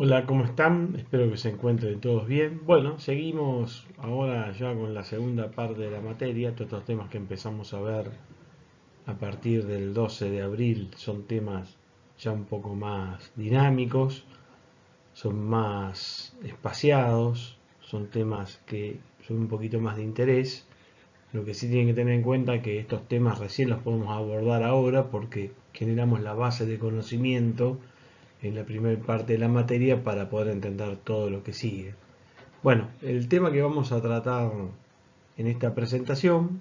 Hola, ¿cómo están? Espero que se encuentren todos bien. Bueno, seguimos ahora ya con la segunda parte de la materia. Todos estos temas que empezamos a ver a partir del 12 de abril son temas ya un poco más dinámicos, son más espaciados, son temas que son un poquito más de interés. Lo que sí tienen que tener en cuenta es que estos temas recién los podemos abordar ahora porque generamos la base de conocimiento en la primera parte de la materia para poder entender todo lo que sigue. Bueno, el tema que vamos a tratar en esta presentación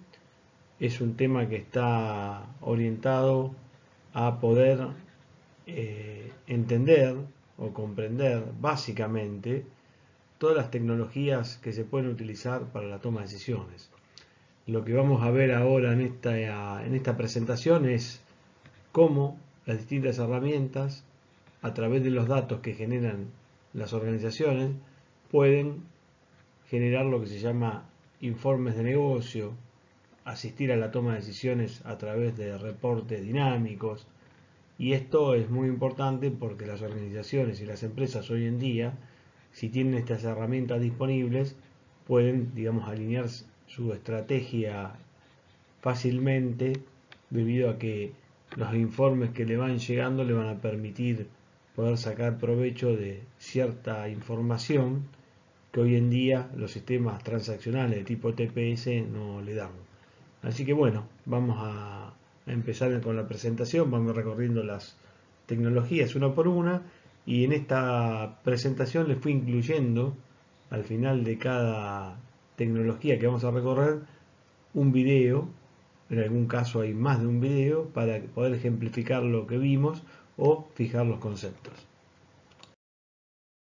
es un tema que está orientado a poder entender o comprender básicamente todas las tecnologías que se pueden utilizar para la toma de decisiones. Lo que vamos a ver ahora en esta presentación es cómo las distintas herramientas, a través de los datos que generan las organizaciones, pueden generar lo que se llama informes de negocio, asistir a la toma de decisiones a través de reportes dinámicos. Y esto es muy importante porque las organizaciones y las empresas hoy en día, si tienen estas herramientas disponibles, pueden, digamos, alinear su estrategia fácilmente debido a que los informes que le van llegando le van a permitir poder sacar provecho de cierta información que hoy en día los sistemas transaccionales de tipo TPS no le dan. Así que bueno, vamos a empezar con la presentación, vamos recorriendo las tecnologías una por una y en esta presentación les fui incluyendo al final de cada tecnología que vamos a recorrer un video. En algún caso hay más de un video para poder ejemplificar lo que vimos o fijar los conceptos.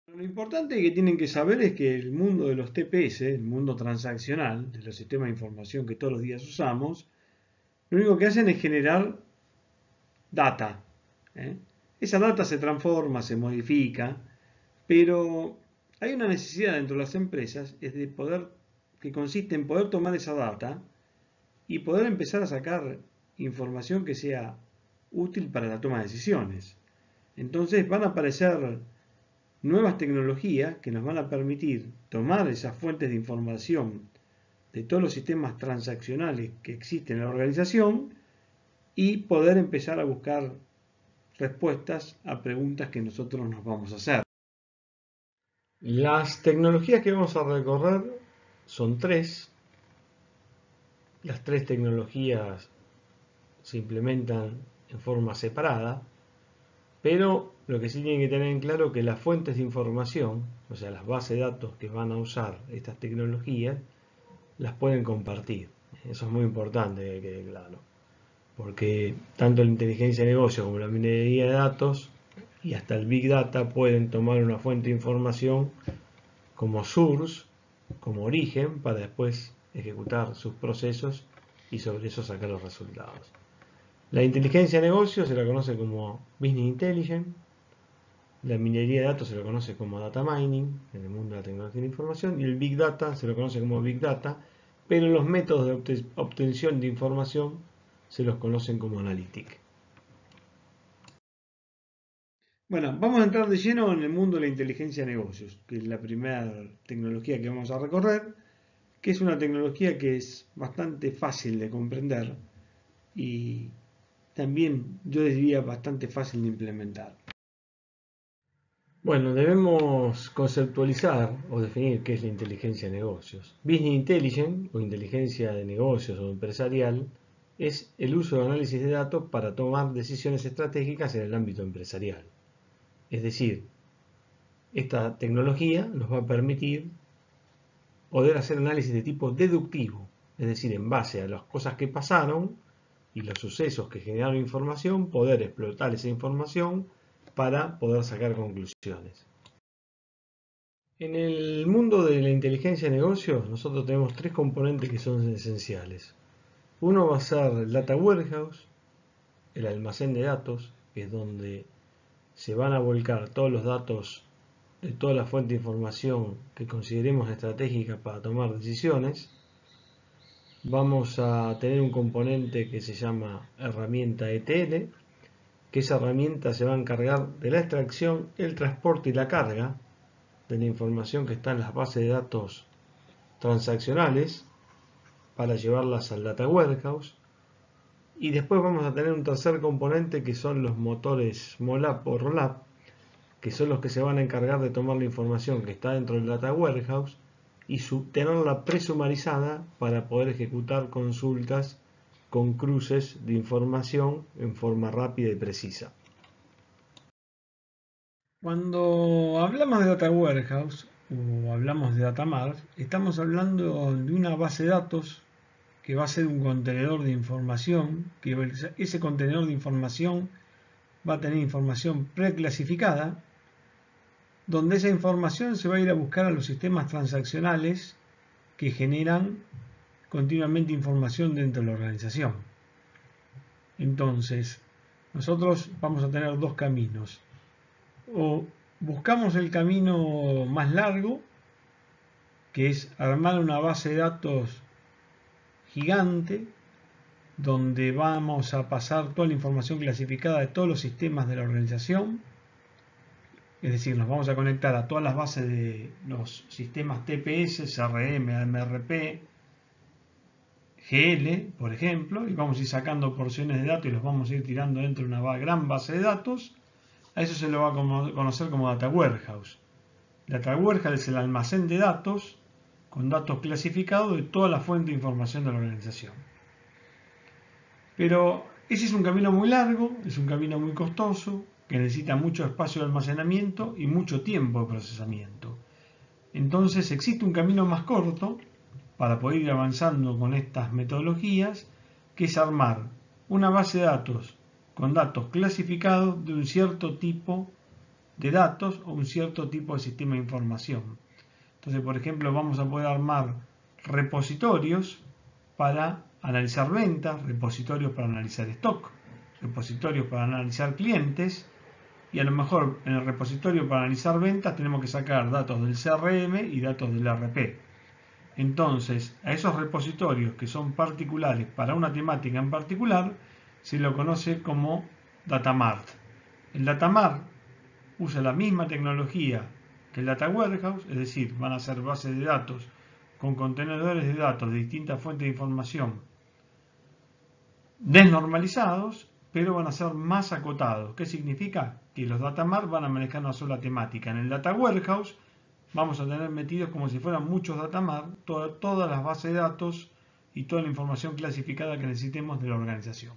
Lo importante que tienen que saber es que el mundo de los TPS, el mundo transaccional, de los sistemas de información que todos los días usamos, lo único que hacen es generar data. ¿eh? Esa data se transforma, se modifica, pero hay una necesidad dentro de las empresas es de poder, que consiste en poder tomar esa data y poder empezar a sacar información que sea útil para la toma de decisiones. Entonces van a aparecer nuevas tecnologías que nos van a permitir tomar esas fuentes de información de todos los sistemas transaccionales que existen en la organización y poder empezar a buscar respuestas a preguntas que nosotros nos vamos a hacer. Las tecnologías que vamos a recorrer son tres. Las tres tecnologías se implementan en forma separada, pero lo que sí tienen que tener en claro es que las fuentes de información, o sea, las bases de datos que van a usar estas tecnologías, las pueden compartir. Eso es muy importante que quede claro, porque tanto la inteligencia de negocio como la minería de datos y hasta el Big Data pueden tomar una fuente de información como source, como origen, para después ejecutar sus procesos y sobre eso sacar los resultados. La inteligencia de negocio se la conoce como Business Intelligence, la minería de datos se lo conoce como Data Mining en el mundo de la tecnología de la información y el Big Data se lo conoce como Big Data, pero los métodos de obtención de información se los conocen como Analytic. Bueno, vamos a entrar de lleno en el mundo de la inteligencia de negocios, que es la primera tecnología que vamos a recorrer, que es una tecnología que es bastante fácil de comprender y también yo diría bastante fácil de implementar. Bueno, debemos conceptualizar o definir qué es la inteligencia de negocios. Business Intelligence o inteligencia de negocios o empresarial es el uso de análisis de datos para tomar decisiones estratégicas en el ámbito empresarial. Es decir, esta tecnología nos va a permitir poder hacer análisis de tipo deductivo, es decir, en base a las cosas que pasaron y los sucesos que generaron información, poder explotar esa información para poder sacar conclusiones. En el mundo de la inteligencia de negocios, nosotros tenemos tres componentes que son esenciales. Uno va a ser el Data Warehouse, el almacén de datos, que es donde se van a volcar todos los datos de toda la fuente de información que consideremos estratégica para tomar decisiones. Vamos a tener un componente que se llama herramienta ETL, que esa herramienta se va a encargar de la extracción, el transporte y la carga de la información que está en las bases de datos transaccionales para llevarlas al Data Warehouse. Y después vamos a tener un tercer componente que son los motores MOLAP o ROLAP, que son los que se van a encargar de tomar la información que está dentro del Data Warehouse y tenerla presumarizada para poder ejecutar consultas con cruces de información en forma rápida y precisa. Cuando hablamos de Data Warehouse o hablamos de Data Mart, estamos hablando de una base de datos que va a ser un contenedor de información, que ese contenedor de información va a tener información preclasificada, donde esa información se va a ir a buscar a los sistemas transaccionales que generan continuamente información dentro de la organización. Entonces, nosotros vamos a tener dos caminos. O buscamos el camino más largo, que es armar una base de datos gigante, donde vamos a pasar toda la información clasificada de todos los sistemas de la organización. Es decir, nos vamos a conectar a todas las bases de los sistemas TPS, CRM, MRP, GL, por ejemplo, y vamos a ir sacando porciones de datos y los vamos a ir tirando dentro de una gran base de datos. A eso se lo va a conocer como Data Warehouse. Data Warehouse es el almacén de datos con datos clasificados de toda la fuente de información de la organización. Pero ese es un camino muy largo, es un camino muy costoso, que necesita mucho espacio de almacenamiento y mucho tiempo de procesamiento. Entonces existe un camino más corto para poder ir avanzando con estas metodologías, que es armar una base de datos con datos clasificados de un cierto tipo de datos o un cierto tipo de sistema de información. Entonces, por ejemplo, vamos a poder armar repositorios para analizar ventas, repositorios para analizar stock, repositorios para analizar clientes, y a lo mejor en el repositorio para analizar ventas tenemos que sacar datos del CRM y datos del ERP. Entonces, a esos repositorios que son particulares para una temática en particular, se lo conoce como Data Mart. El Data Mart usa la misma tecnología que el Data Warehouse, es decir, van a ser bases de datos con contenedores de datos de distintas fuentes de información desnormalizados, pero van a ser más acotados. ¿Qué significa? Que los Data Mart van a manejar una sola temática. En el Data Warehouse vamos a tener metidos como si fueran muchos Data Mart todas las bases de datos y toda la información clasificada que necesitemos de la organización.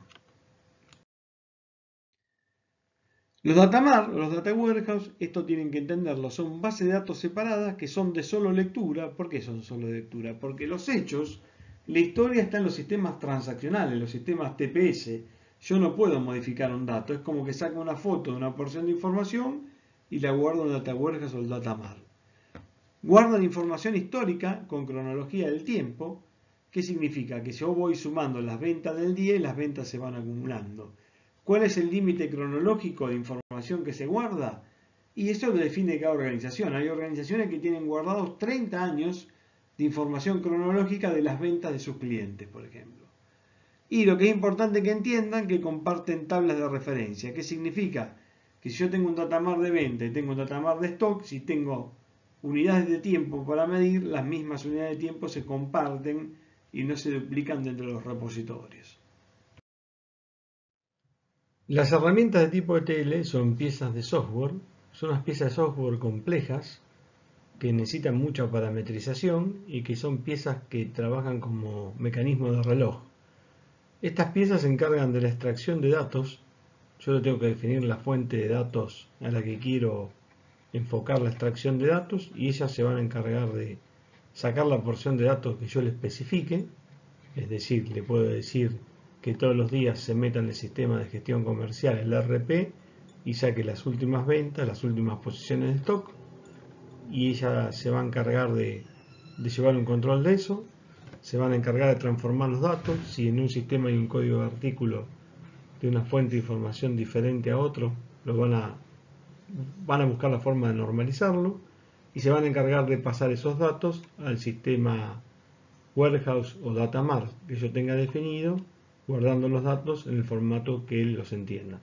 Los Data Mart o los Data Warehouse, esto tienen que entenderlo, son bases de datos separadas que son de solo lectura. ¿Por qué son solo de lectura? Porque los hechos, la historia está en los sistemas transaccionales, los sistemas TPS. Yo no puedo modificar un dato, es como que saco una foto de una porción de información y la guardo en el Data Warehouse o el Data Mart. Guardan información histórica con cronología del tiempo. ¿Qué significa? Que yo voy sumando las ventas del día y las ventas se van acumulando. ¿Cuál es el límite cronológico de información que se guarda? Y eso lo define cada organización. Hay organizaciones que tienen guardados 30 años de información cronológica de las ventas de sus clientes, por ejemplo. Y lo que es importante que entiendan, que comparten tablas de referencia. ¿Qué significa? Que si yo tengo un datamar de venta y tengo un datamar de stock, si tengo unidades de tiempo para medir, las mismas unidades de tiempo se comparten y no se duplican dentro de los repositorios. Las herramientas de tipo ETL son piezas de software, son unas piezas de software complejas que necesitan mucha parametrización y que son piezas que trabajan como mecanismo de reloj. Estas piezas se encargan de la extracción de datos. Yo le tengo que definir la fuente de datos a la que quiero enfocar la extracción de datos y ellas se van a encargar de sacar la porción de datos que yo le especifique. Es decir, le puedo decir que todos los días se meta en el sistema de gestión comercial, el ERP, y saque las últimas ventas, las últimas posiciones de stock, y ella se va a encargar de llevar un control de eso. Se van a encargar de transformar los datos. Si en un sistema hay un código de artículo de una fuente de información diferente a otro, van a buscar la forma de normalizarlo y se van a encargar de pasar esos datos al sistema Warehouse o Data Mart que yo tenga definido, guardando los datos en el formato que él los entienda.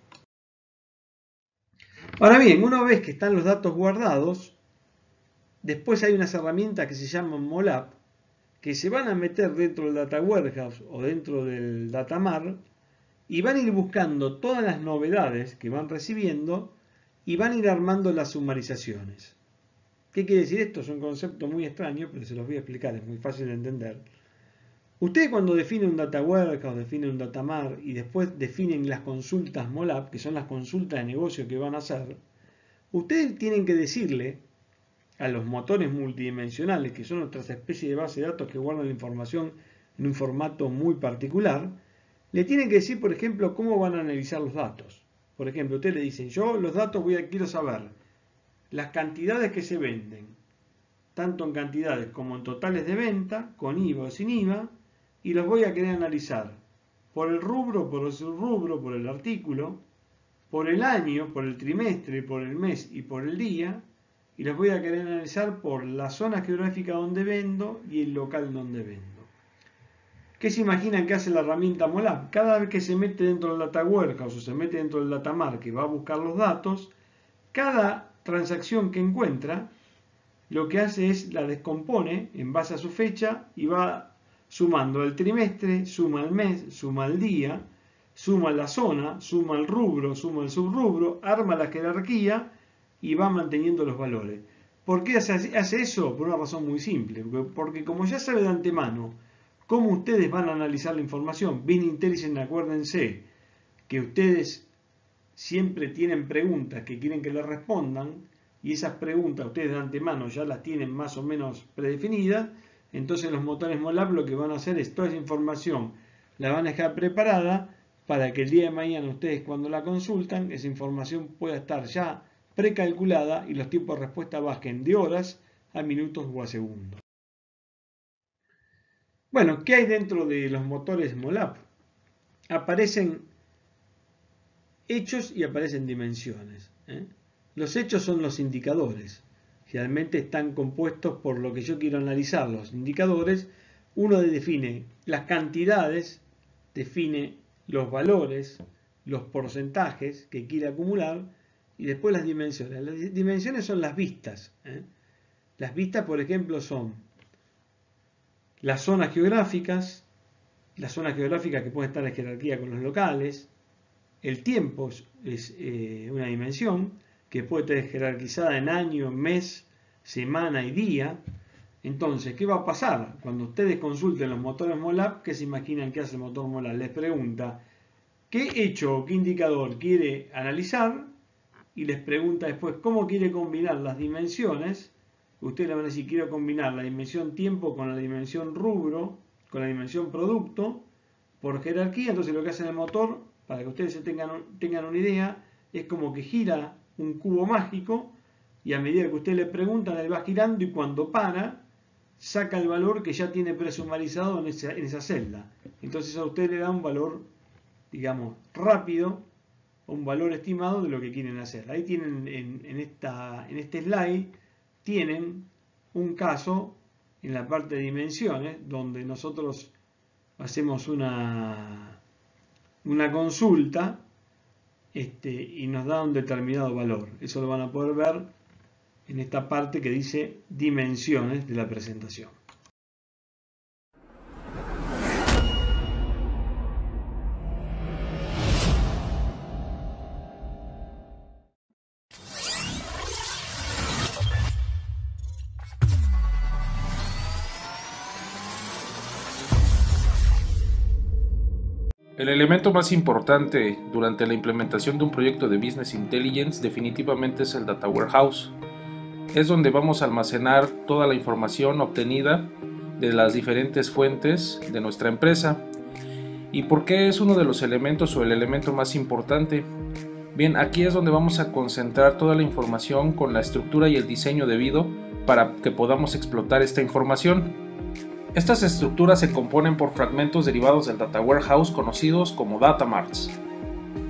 Ahora bien, una vez que están los datos guardados, después hay unas herramientas que se llaman MOLAP, que se van a meter dentro del Data Warehouse o dentro del Data Mart y van a ir buscando todas las novedades que van recibiendo y van a ir armando las sumarizaciones. ¿Qué quiere decir esto? Es un concepto muy extraño, pero se los voy a explicar, es muy fácil de entender. Ustedes cuando definen un Data Warehouse, definen un Data Mart y después definen las consultas MOLAP, que son las consultas de negocio que van a hacer, ustedes tienen que decirle a los motores multidimensionales, que son otras especies de base de datos que guardan la información en un formato muy particular, le tienen que decir, por ejemplo, cómo van a analizar los datos. Por ejemplo, ustedes le dicen, yo los datos quiero saber las cantidades que se venden, tanto en cantidades como en totales de venta, con IVA o sin IVA, y los voy a querer analizar por el rubro, por el subrubro, por el artículo, por el año, por el trimestre, por el mes y por el día, y los voy a querer analizar por la zona geográfica donde vendo y el local donde vendo. ¿Qué se imaginan que hace la herramienta MOLAP? Cada vez que se mete dentro del Data Warehouse o se mete dentro del Data Mart que va a buscar los datos, cada transacción que encuentra, lo que hace es la descompone en base a su fecha y va sumando el trimestre, suma el mes, suma el día, suma la zona, suma el rubro, suma el subrubro, arma la jerarquía y va manteniendo los valores. ¿Por qué hace eso? Por una razón muy simple, porque como ya sabe de antemano cómo ustedes van a analizar la información, Business Intelligence, acuérdense que ustedes siempre tienen preguntas que quieren que les respondan y esas preguntas ustedes de antemano ya las tienen más o menos predefinidas, entonces los motores MOLAP lo que van a hacer es toda esa información la van a dejar preparada para que el día de mañana ustedes cuando la consultan esa información pueda estar ya precalculada y los tiempos de respuesta bajen de horas a minutos o a segundos. Bueno, ¿qué hay dentro de los motores MOLAP? Aparecen hechos y aparecen dimensiones. Los hechos son los indicadores. Generalmente están compuestos por lo que yo quiero analizar. Los indicadores, uno define las cantidades, define los valores, los porcentajes que quiere acumular y después las dimensiones. Las dimensiones son las vistas. Las vistas, por ejemplo, son las zonas geográficas que pueden estar en jerarquía con los locales. El tiempo es una dimensión que puede estar jerarquizada en año, mes, semana y día. Entonces, ¿qué va a pasar? Cuando ustedes consulten los motores MOLAP, ¿qué se imaginan que hace el motor MOLAP? Les pregunta qué hecho o qué indicador quiere analizar y les pregunta después cómo quiere combinar las dimensiones. Ustedes le van a decir, quiero combinar la dimensión tiempo con la dimensión rubro, con la dimensión producto, por jerarquía. Entonces lo que hace el motor, para que ustedes tengan una idea, es como que gira un cubo mágico y a medida que ustedes le preguntan, él va girando y cuando para, saca el valor que ya tiene presumarizado en esa celda. Entonces a ustedes le da un valor, digamos, rápido, un valor estimado de lo que quieren hacer. Ahí tienen en este slide, tienen un caso en la parte de dimensiones donde nosotros hacemos una consulta y nos da un determinado valor. Eso lo van a poder ver en esta parte que dice dimensiones de la presentación. El elemento más importante durante la implementación de un proyecto de Business Intelligence definitivamente es el Data Warehouse. Es donde vamos a almacenar toda la información obtenida de las diferentes fuentes de nuestra empresa. ¿Y por qué es uno de los elementos o el elemento más importante? Bien, aquí es donde vamos a concentrar toda la información con la estructura y el diseño debido para que podamos explotar esta información. Estas estructuras se componen por fragmentos derivados del Data Warehouse conocidos como Data Marts.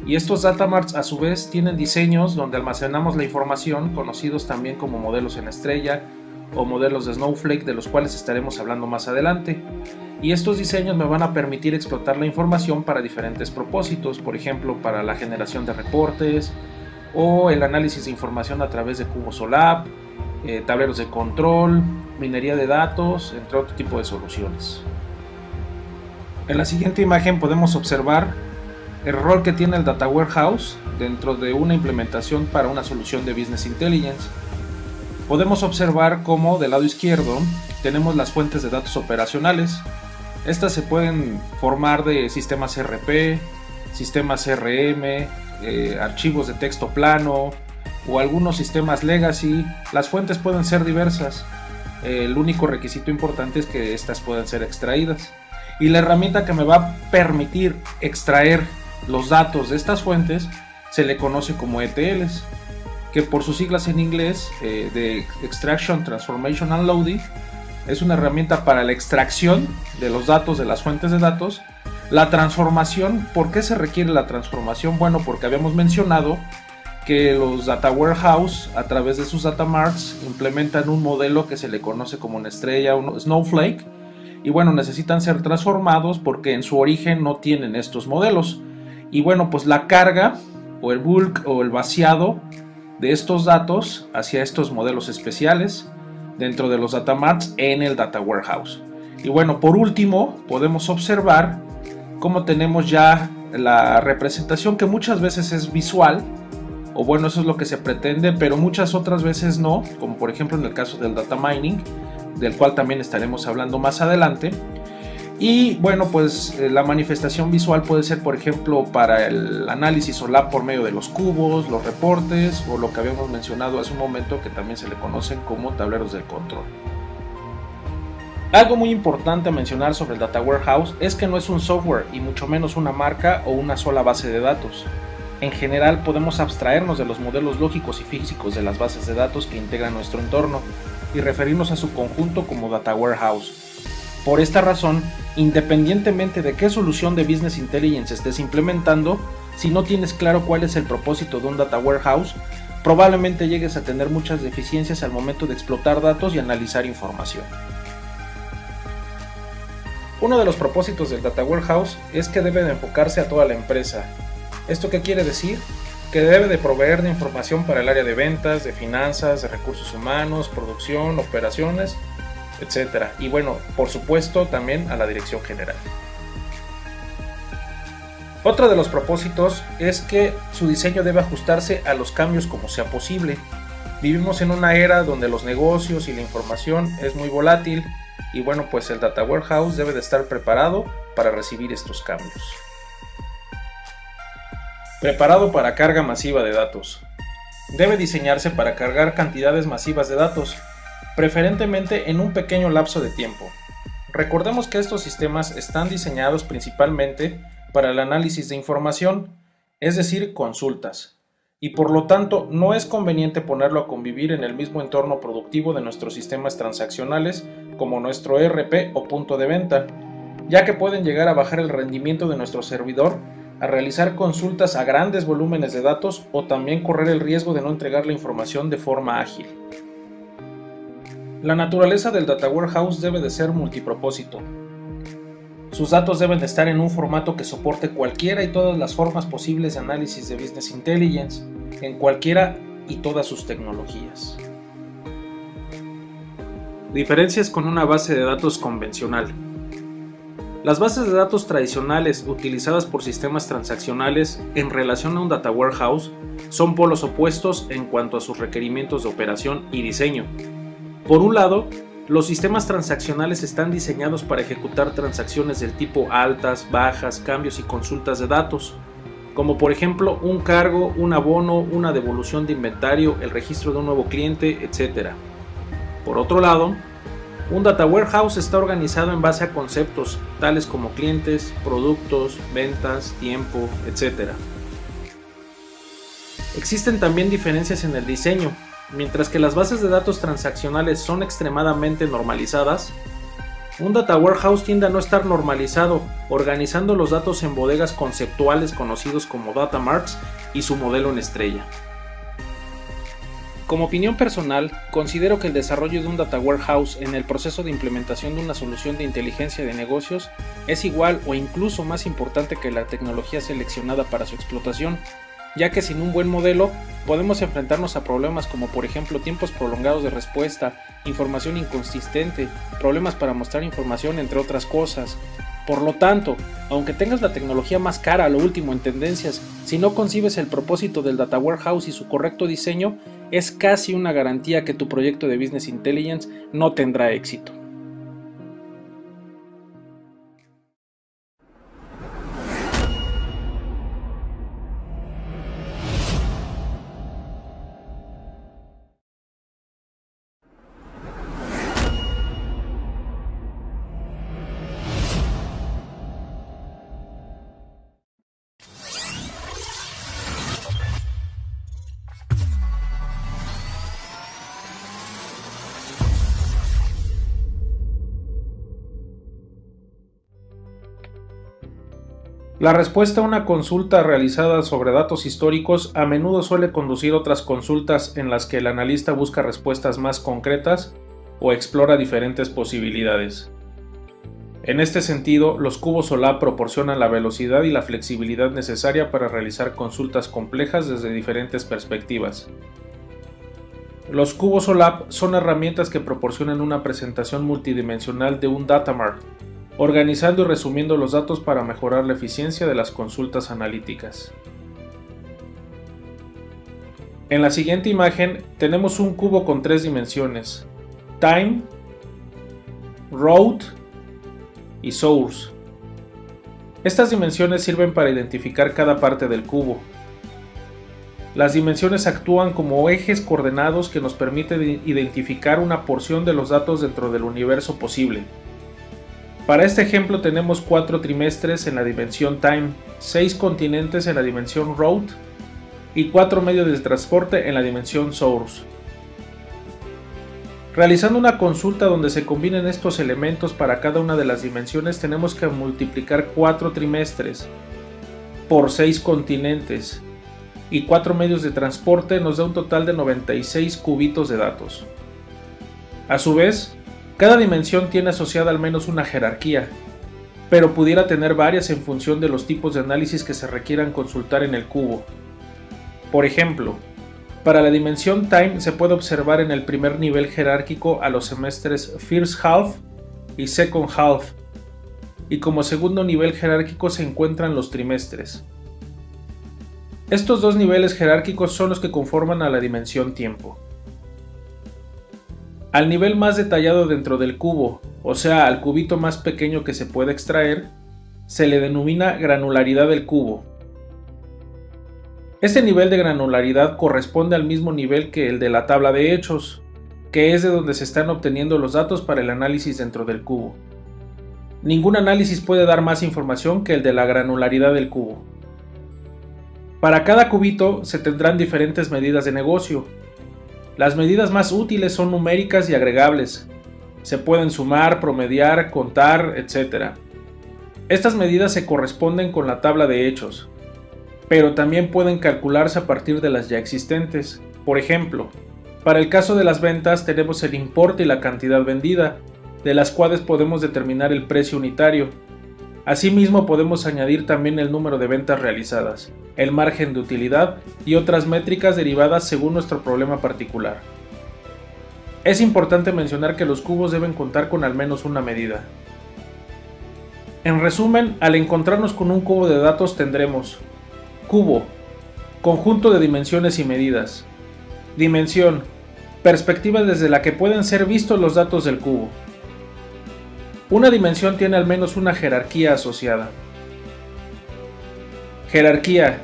Y estos Data Marts a su vez tienen diseños donde almacenamos la información, conocidos también como modelos en estrella o modelos de Snowflake, de los cuales estaremos hablando más adelante. Y estos diseños me van a permitir explotar la información para diferentes propósitos, por ejemplo para la generación de reportes, o el análisis de información a través de cubos OLAP, tableros de control, minería de datos, entre otro tipo de soluciones. En la siguiente imagen podemos observar el rol que tiene el Data Warehouse dentro de una implementación para una solución de Business Intelligence. Podemos observar cómo del lado izquierdo tenemos las fuentes de datos operacionales. Estas se pueden formar de sistemas ERP, sistemas CRM, archivos de texto plano o algunos sistemas legacy. Las fuentes pueden ser diversas. El único requisito importante es que estas puedan ser extraídas. Y la herramienta que me va a permitir extraer los datos de estas fuentes se le conoce como ETLs, que por sus siglas en inglés de Extraction, Transformation and Loading, es una herramienta para la extracción de los datos de las fuentes de datos. La transformación, ¿por qué se requiere la transformación? Bueno, porque habíamos mencionado que los Data Warehouse, a través de sus Data Marts, implementan un modelo que se le conoce como una estrella, un Snowflake, y bueno, necesitan ser transformados porque en su origen no tienen estos modelos. Y bueno, pues la carga o el bulk o el vaciado de estos datos hacia estos modelos especiales dentro de los Data Marts en el Data Warehouse. Y bueno, por último, podemos observar cómo tenemos ya la representación, que muchas veces es visual, o bueno, eso es lo que se pretende, pero muchas otras veces no, como por ejemplo en el caso del Data Mining, del cual también estaremos hablando más adelante. Y bueno, pues la manifestación visual puede ser, por ejemplo, para el análisis OLAP por medio de los cubos, los reportes, o lo que habíamos mencionado hace un momento, que también se le conocen como tableros del control. Algo muy importante a mencionar sobre el Data Warehouse es que no es un software y mucho menos una marca o una sola base de datos. En general podemos abstraernos de los modelos lógicos y físicos de las bases de datos que integran nuestro entorno y referirnos a su conjunto como Data Warehouse. Por esta razón, independientemente de qué solución de Business Intelligence estés implementando, si no tienes claro cuál es el propósito de un Data Warehouse, probablemente llegues a tener muchas deficiencias al momento de explotar datos y analizar información. Uno de los propósitos del Data Warehouse es que debe de enfocarse a toda la empresa. ¿Esto qué quiere decir? Que debe de proveer de información para el área de ventas, de finanzas, de recursos humanos, producción, operaciones, etc. Y bueno, por supuesto también a la dirección general. Otro de los propósitos es que su diseño debe ajustarse a los cambios como sea posible. Vivimos en una era donde los negocios y la información es muy volátil y bueno, pues el Data Warehouse debe de estar preparado para recibir estos cambios. Preparado para carga masiva de datos. Debe diseñarse para cargar cantidades masivas de datos, preferentemente en un pequeño lapso de tiempo. Recordemos que estos sistemas están diseñados principalmente para el análisis de información, es decir, consultas, y por lo tanto no es conveniente ponerlo a convivir en el mismo entorno productivo de nuestros sistemas transaccionales como nuestro ERP o punto de venta, ya que pueden llegar a bajar el rendimiento de nuestro servidor a realizar consultas a grandes volúmenes de datos o también correr el riesgo de no entregar la información de forma ágil. La naturaleza del Data Warehouse debe de ser multipropósito. Sus datos deben de estar en un formato que soporte cualquiera y todas las formas posibles de análisis de Business Intelligence, en cualquiera y todas sus tecnologías. Diferencias con una base de datos convencional. Las bases de datos tradicionales utilizadas por sistemas transaccionales en relación a un Data Warehouse son polos opuestos en cuanto a sus requerimientos de operación y diseño. Por un lado, los sistemas transaccionales están diseñados para ejecutar transacciones del tipo altas, bajas, cambios y consultas de datos, como por ejemplo un cargo, un abono, una devolución de inventario, el registro de un nuevo cliente, etc. Por otro lado, un Data Warehouse está organizado en base a conceptos tales como clientes, productos, ventas, tiempo, etc. Existen también diferencias en el diseño. Mientras que las bases de datos transaccionales son extremadamente normalizadas, un Data Warehouse tiende a no estar normalizado, organizando los datos en bodegas conceptuales conocidos como Data Marts y su modelo en estrella. Como opinión personal, considero que el desarrollo de un Data Warehouse en el proceso de implementación de una solución de inteligencia de negocios es igual o incluso más importante que la tecnología seleccionada para su explotación, ya que sin un buen modelo podemos enfrentarnos a problemas como por ejemplo tiempos prolongados de respuesta, información inconsistente, problemas para mostrar información, entre otras cosas. Por lo tanto, aunque tengas la tecnología más cara, lo último en tendencias, si no concibes el propósito del Data Warehouse y su correcto diseño, es casi una garantía que tu proyecto de Business Intelligence no tendrá éxito. La respuesta a una consulta realizada sobre datos históricos a menudo suele conducir a otras consultas en las que el analista busca respuestas más concretas o explora diferentes posibilidades. En este sentido, los cubos OLAP proporcionan la velocidad y la flexibilidad necesaria para realizar consultas complejas desde diferentes perspectivas. Los cubos OLAP son herramientas que proporcionan una presentación multidimensional de un datamart, organizando y resumiendo los datos para mejorar la eficiencia de las consultas analíticas. En la siguiente imagen tenemos un cubo con 3 dimensiones: Time, Route y Source. Estas dimensiones sirven para identificar cada parte del cubo. Las dimensiones actúan como ejes coordenados que nos permiten identificar una porción de los datos dentro del universo posible. Para este ejemplo tenemos 4 trimestres en la dimensión Time, 6 continentes en la dimensión Route y 4 medios de transporte en la dimensión Source. Realizando una consulta donde se combinen estos elementos para cada una de las dimensiones, tenemos que multiplicar 4 trimestres por 6 continentes y 4 medios de transporte nos da un total de 96 cubitos de datos. A su vez, cada dimensión tiene asociada al menos una jerarquía, pero pudiera tener varias en función de los tipos de análisis que se requieran consultar en el cubo. Por ejemplo, para la dimensión Time se puede observar en el primer nivel jerárquico a los semestres First Half y Second Half, y como segundo nivel jerárquico se encuentran los trimestres. Estos dos niveles jerárquicos son los que conforman a la dimensión Tiempo. Al nivel más detallado dentro del cubo, o sea, al cubito más pequeño que se puede extraer, se le denomina granularidad del cubo. Este nivel de granularidad corresponde al mismo nivel que el de la tabla de hechos, que es de donde se están obteniendo los datos para el análisis dentro del cubo. Ningún análisis puede dar más información que el de la granularidad del cubo. Para cada cubito se tendrán diferentes medidas de negocio. Las medidas más útiles son numéricas y agregables. Se pueden sumar, promediar, contar, etc. Estas medidas se corresponden con la tabla de hechos, pero también pueden calcularse a partir de las ya existentes. Por ejemplo, para el caso de las ventas tenemos el importe y la cantidad vendida, de las cuales podemos determinar el precio unitario. Asimismo podemos añadir también el número de ventas realizadas, el margen de utilidad y otras métricas derivadas según nuestro problema particular. Es importante mencionar que los cubos deben contar con al menos una medida. En resumen, al encontrarnos con un cubo de datos tendremos: cubo, conjunto de dimensiones y medidas; dimensión, perspectiva desde la que pueden ser vistos los datos del cubo. Una dimensión tiene al menos una jerarquía asociada. Jerarquía,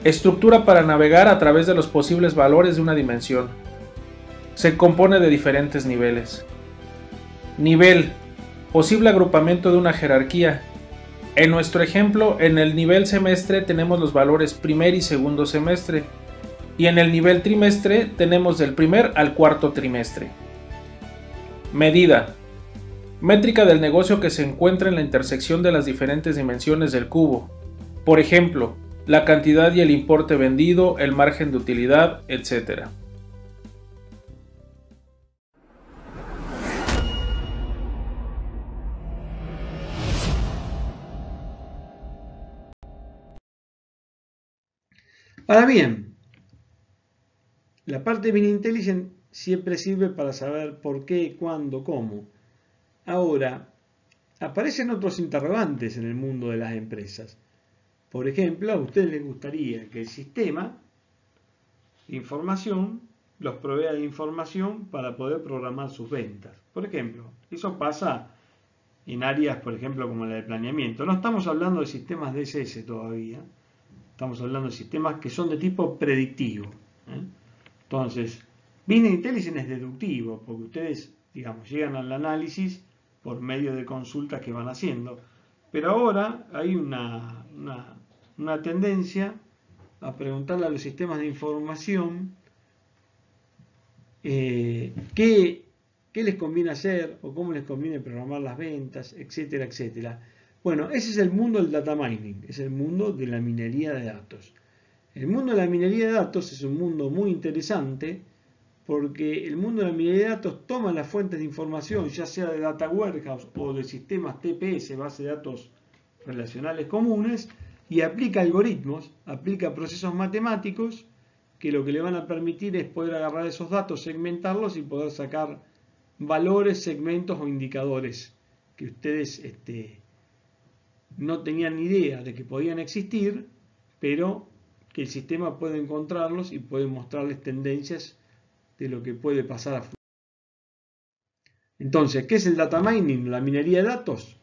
estructura para navegar a través de los posibles valores de una dimensión. Se compone de diferentes niveles. Nivel, posible agrupamiento de una jerarquía. En nuestro ejemplo, en el nivel semestre tenemos los valores primer y segundo semestre, y en el nivel trimestre tenemos del primer al cuarto trimestre. Medida, métrica del negocio que se encuentra en la intersección de las diferentes dimensiones del cubo. Por ejemplo, la cantidad y el importe vendido, el margen de utilidad, etc. Ahora bien, la parte de Business Intelligence siempre sirve para saber por qué, cuándo, cómo. Ahora, aparecen otros interrogantes en el mundo de las empresas. Por ejemplo, a ustedes les gustaría que el sistema de información los provea de información para poder programar sus ventas. Por ejemplo, eso pasa en áreas, por ejemplo, como la de planeamiento. No estamos hablando de sistemas DSS todavía, estamos hablando de sistemas que son de tipo predictivo. Entonces, Business Intelligence es deductivo, porque ustedes, digamos, llegan al análisis por medio de consultas que van haciendo. Pero ahora hay una tendencia a preguntarle a los sistemas de información qué les conviene hacer o cómo les conviene programar las ventas, etcétera, etcétera. Bueno, ese es el mundo del data mining, es el mundo de la minería de datos. El mundo de la minería de datos es un mundo muy interesante porque el mundo de la minería de datos toma las fuentes de información, ya sea de Data Warehouse o de sistemas TPS, base de datos relacionales comunes, y aplica algoritmos, aplica procesos matemáticos que lo que le van a permitir es poder agarrar esos datos, segmentarlos y poder sacar valores, segmentos o indicadores que ustedes no tenían ni idea de que podían existir, pero que el sistema puede encontrarlos y puede mostrarles tendencias de lo que puede pasar a futuro. Entonces, ¿qué es el data mining? La minería de datos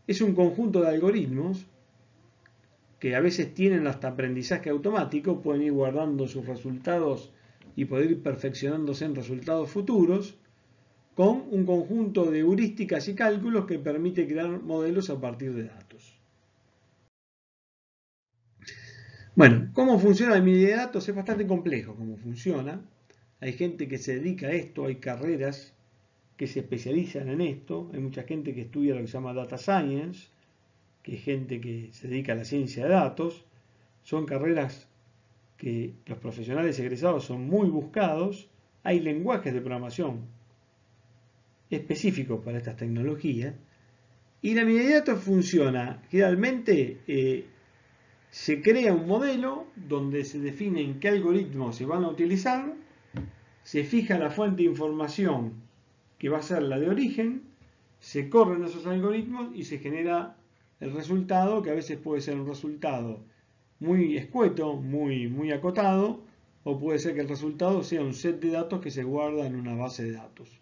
es un conjunto de algoritmos que a veces tienen hasta aprendizaje automático, pueden ir guardando sus resultados y poder ir perfeccionándose en resultados futuros, con un conjunto de heurísticas y cálculos que permite crear modelos a partir de datos. Bueno, ¿cómo funciona la minería de datos? Es bastante complejo cómo funciona. Hay gente que se dedica a esto, hay carreras que se especializan en esto, hay mucha gente que estudia lo que se llama Data Science, que es gente que se dedica a la ciencia de datos. Son carreras que los profesionales egresados son muy buscados. Hay lenguajes de programación específicos para estas tecnologías. Y la minería de datos funciona generalmente. Se crea un modelo donde se definen qué algoritmos se van a utilizar, se fija la fuente de información que va a ser la de origen, se corren esos algoritmos y se genera el resultado, que a veces puede ser un resultado muy escueto, muy acotado, o puede ser que el resultado sea un set de datos que se guarda en una base de datos.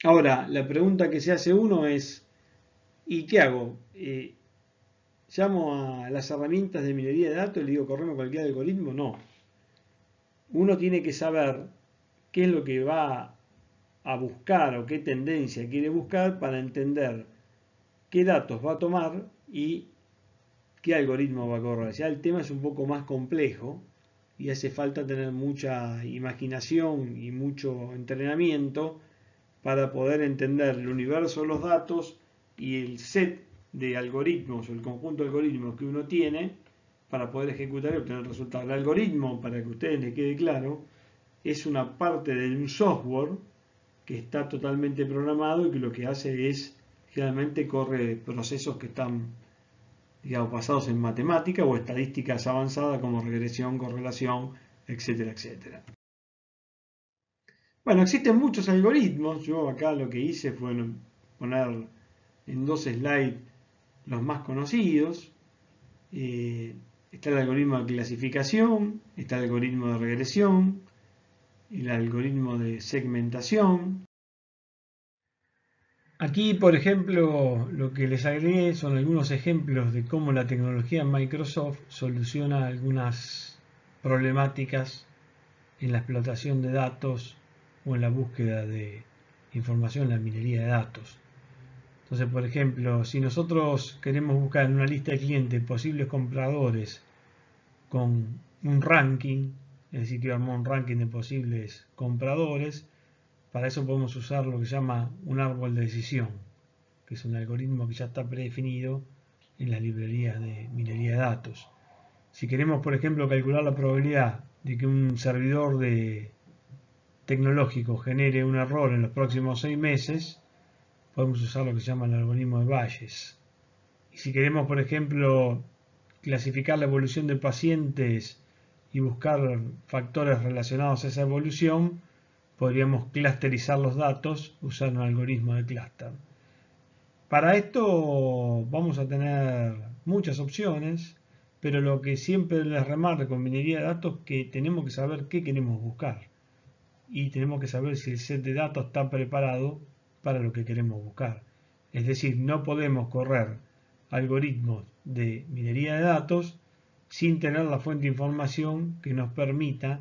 Ahora, la pregunta que se hace uno es, ¿y qué hago? ¿Llamo a las herramientas de minería de datos y le digo correme cualquier algoritmo? No. Uno tiene que saber qué es lo que va a buscar o qué tendencia quiere buscar para entender qué datos va a tomar y qué algoritmo va a correr. Ya el tema es un poco más complejo y hace falta tener mucha imaginación y mucho entrenamiento para poder entender el universo de los datos y el set de algoritmos o el conjunto de algoritmos que uno tiene para poder ejecutar y obtener resultados. El algoritmo, para que a ustedes les quede claro, es una parte de un software que está totalmente programado y que lo que hace es, generalmente corre procesos que están, digamos, basados en matemática o estadísticas avanzadas como regresión, correlación, etcétera, etcétera. Bueno, existen muchos algoritmos. Yo acá lo que hice fue poner en 2 slides los más conocidos. Está el algoritmo de clasificación, está el algoritmo de regresión, el algoritmo de segmentación. Aquí, por ejemplo, lo que les agregué son algunos ejemplos de cómo la tecnología Microsoft soluciona algunas problemáticas en la explotación de datos o en la búsqueda de información en la minería de datos. Entonces, por ejemplo, si nosotros queremos buscar en una lista de clientes posibles compradores con un ranking, es decir, que armamos un ranking de posibles compradores, para eso podemos usar lo que se llama un árbol de decisión, que es un algoritmo que ya está predefinido en las librerías de minería de datos. Si queremos, por ejemplo, calcular la probabilidad de que un servidor tecnológico genere un error en los próximos 6 meses, podemos usar lo que se llama el algoritmo de Bayes. Y si queremos, por ejemplo, clasificar la evolución de pacientes y buscar factores relacionados a esa evolución, podríamos clusterizar los datos, usar un algoritmo de clúster. Para esto vamos a tener muchas opciones, pero lo que siempre les remarco con minería de datos es que tenemos que saber qué queremos buscar y tenemos que saber si el set de datos está preparado para lo que queremos buscar. Es decir, no podemos correr algoritmos de minería de datos sin tener la fuente de información que nos permita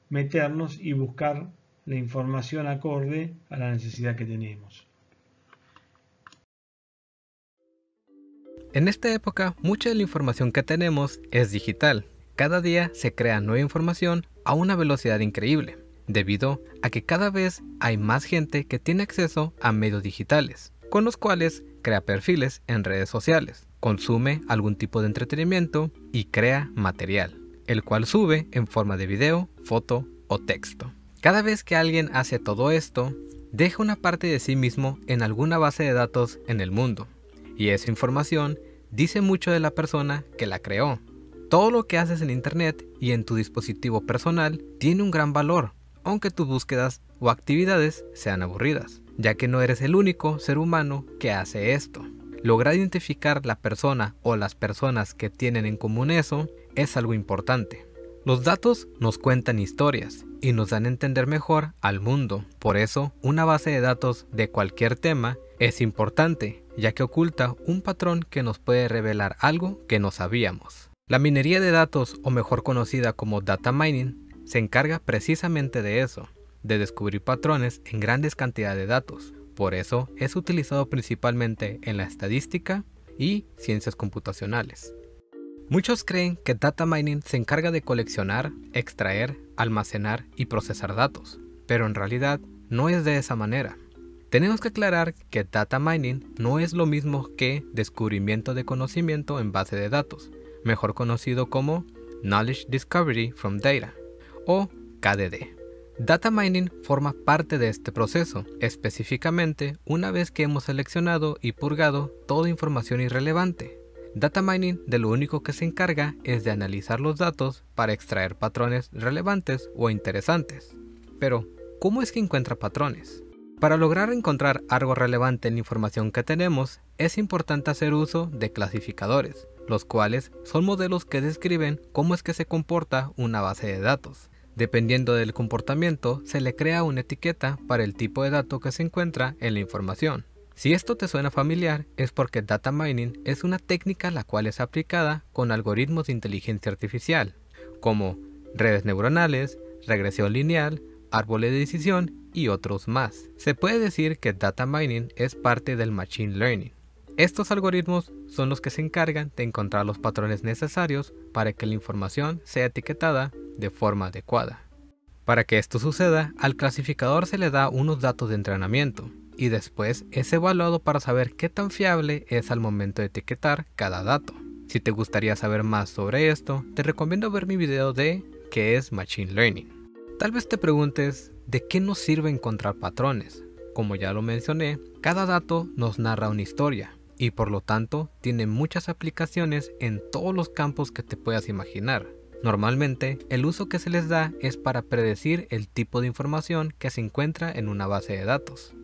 meternos y buscar la información acorde a la necesidad que tenemos. En esta época, mucha de la información que tenemos es digital. Cada día se crea nueva información a una velocidad increíble, debido a que cada vez hay más gente que tiene acceso a medios digitales, con los cuales crea perfiles en redes sociales, consume algún tipo de entretenimiento y crea material, el cual sube en forma de video, foto o texto. Cada vez que alguien hace todo esto, deja una parte de sí mismo en alguna base de datos en el mundo, y esa información dice mucho de la persona que la creó. Todo lo que haces en internet y en tu dispositivo personal tiene un gran valor, aunque tus búsquedas o actividades sean aburridas, ya que no eres el único ser humano que hace esto. Lograr identificar la persona o las personas que tienen en común eso es algo importante. Los datos nos cuentan historias y nos dan a entender mejor al mundo. Por eso, una base de datos de cualquier tema es importante, ya que oculta un patrón que nos puede revelar algo que no sabíamos. La minería de datos, o mejor conocida como data mining, se encarga precisamente de eso, de descubrir patrones en grandes cantidades de datos. Por eso es utilizado principalmente en la estadística y ciencias computacionales. Muchos creen que data mining se encarga de coleccionar, extraer, almacenar y procesar datos, pero en realidad no es de esa manera. Tenemos que aclarar que data mining no es lo mismo que descubrimiento de conocimiento en base de datos, mejor conocido como Knowledge Discovery from Data, o KDD. Data mining forma parte de este proceso, específicamente una vez que hemos seleccionado y purgado toda información irrelevante. Data mining de lo único que se encarga es de analizar los datos para extraer patrones relevantes o interesantes. Pero, ¿cómo es que encuentra patrones? Para lograr encontrar algo relevante en la información que tenemos, es importante hacer uso de clasificadores, los cuales son modelos que describen cómo es que se comporta una base de datos. Dependiendo del comportamiento, se le crea una etiqueta para el tipo de dato que se encuentra en la información. Si esto te suena familiar, es porque data mining es una técnica la cual es aplicada con algoritmos de inteligencia artificial, como redes neuronales, regresión lineal, árboles de decisión y otros más. Se puede decir que data mining es parte del machine learning. Estos algoritmos son los que se encargan de encontrar los patrones necesarios para que la información sea etiquetada de forma adecuada. Para que esto suceda, al clasificador se le da unos datos de entrenamiento, y después es evaluado para saber qué tan fiable es al momento de etiquetar cada dato. Si te gustaría saber más sobre esto, te recomiendo ver mi video de ¿qué es Machine Learning? Tal vez te preguntes, ¿de qué nos sirve encontrar patrones? Como ya lo mencioné, cada dato nos narra una historia, y por lo tanto tiene muchas aplicaciones en todos los campos que te puedas imaginar. Normalmente, el uso que se les da es para predecir el tipo de información que se encuentra en una base de datos.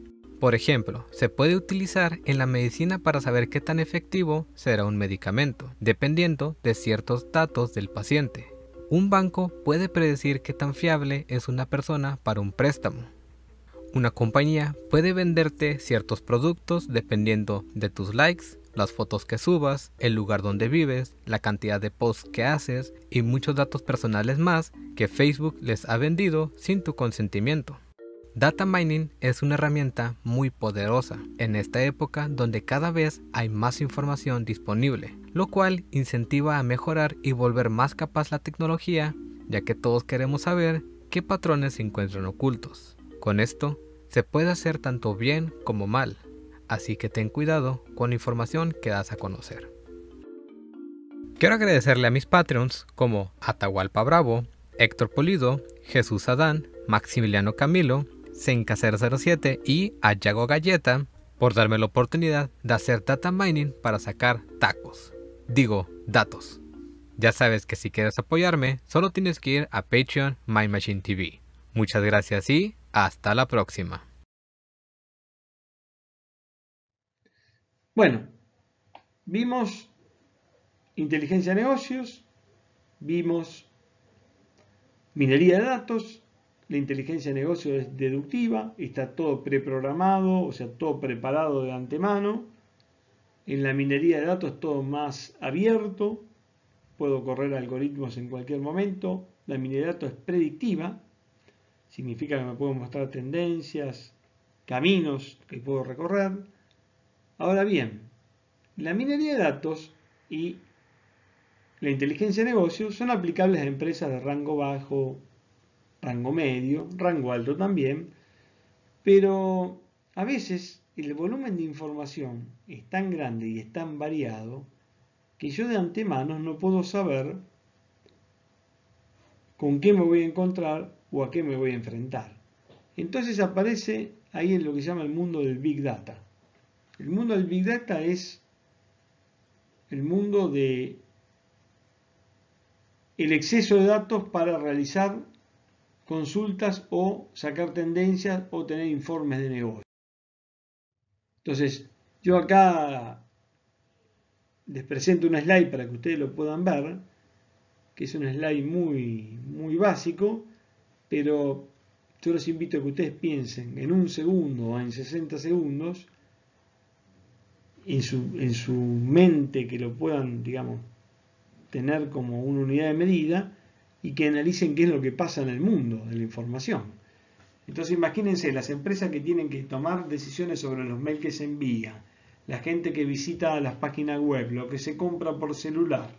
Por ejemplo, se puede utilizar en la medicina para saber qué tan efectivo será un medicamento, dependiendo de ciertos datos del paciente. Un banco puede predecir qué tan fiable es una persona para un préstamo. Una compañía puede venderte ciertos productos dependiendo de tus likes, las fotos que subas, el lugar donde vives, la cantidad de posts que haces y muchos datos personales más que Facebook les ha vendido sin tu consentimiento. Data mining es una herramienta muy poderosa en esta época donde cada vez hay más información disponible, lo cual incentiva a mejorar y volver más capaz la tecnología, ya que todos queremos saber qué patrones se encuentran ocultos. Con esto, se puede hacer tanto bien como mal, así que ten cuidado con la información que das a conocer. Quiero agradecerle a mis Patreons como Atahualpa Bravo, Héctor Polido, Jesús Adán, Maximiliano Camilo, Senka007 y a Yago Galleta por darme la oportunidad de hacer data mining para sacar datos. Ya sabes que si quieres apoyarme, solo tienes que ir a Patreon My Machine TV. Muchas gracias y hasta la próxima. Bueno, vimos inteligencia de negocios, vimos minería de datos. La inteligencia de negocios es deductiva, está todo preprogramado, o sea, todo preparado de antemano. En la minería de datos es todo más abierto, puedo correr algoritmos en cualquier momento. La minería de datos es predictiva, significa que me puedo mostrar tendencias, caminos que puedo recorrer. Ahora bien, la minería de datos y la inteligencia de negocios son aplicables a empresas de rango bajo, rango medio, rango alto también, pero a veces el volumen de información es tan grande y es tan variado que yo de antemano no puedo saber con qué me voy a encontrar o a qué me voy a enfrentar. Entonces aparece ahí en lo que se llama el mundo del Big Data. El mundo del Big Data es el mundo de el exceso de datos para realizar consultas o sacar tendencias o tener informes de negocio. Entonces, yo acá les presento una slide para que ustedes lo puedan ver, que es un slide muy básico, pero yo los invito a que ustedes piensen en un segundo o en 60 segundos, en su mente, que lo puedan, digamos, tener como una unidad de medida y que analicen qué es lo que pasa en el mundo de la información. Entonces imagínense las empresas que tienen que tomar decisiones sobre los mails que se envían, la gente que visita las páginas web, lo que se compra por celular,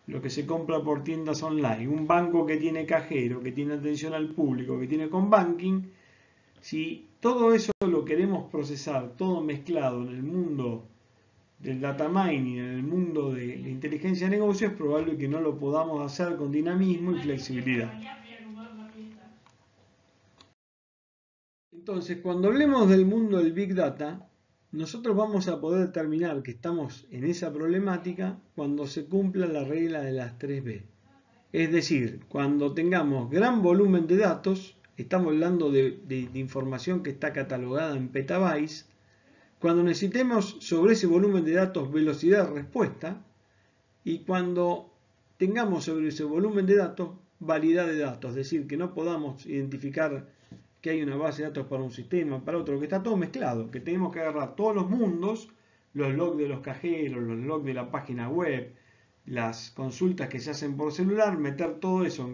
lo que se compra por tiendas online, un banco que tiene cajero, que tiene atención al público, que tiene con banking. Si todo eso lo queremos procesar, todo mezclado en el mundo del data mining, en el mundo de la inteligencia de negocios, es probable que no lo podamos hacer con dinamismo y flexibilidad. Entonces, cuando hablemos del mundo del Big Data, nosotros vamos a poder determinar que estamos en esa problemática cuando se cumpla la regla de las 3B. Es decir, cuando tengamos gran volumen de datos, estamos hablando de información que está catalogada en petabytes, cuando necesitemos sobre ese volumen de datos velocidad de respuesta y cuando tengamos sobre ese volumen de datos validad de datos, es decir, que no podamos identificar que hay una base de datos para un sistema, para otro, que está todo mezclado, que tenemos que agarrar todos los mundos, los logs de los cajeros, los logs de la página web, las consultas que se hacen por celular, meter todo eso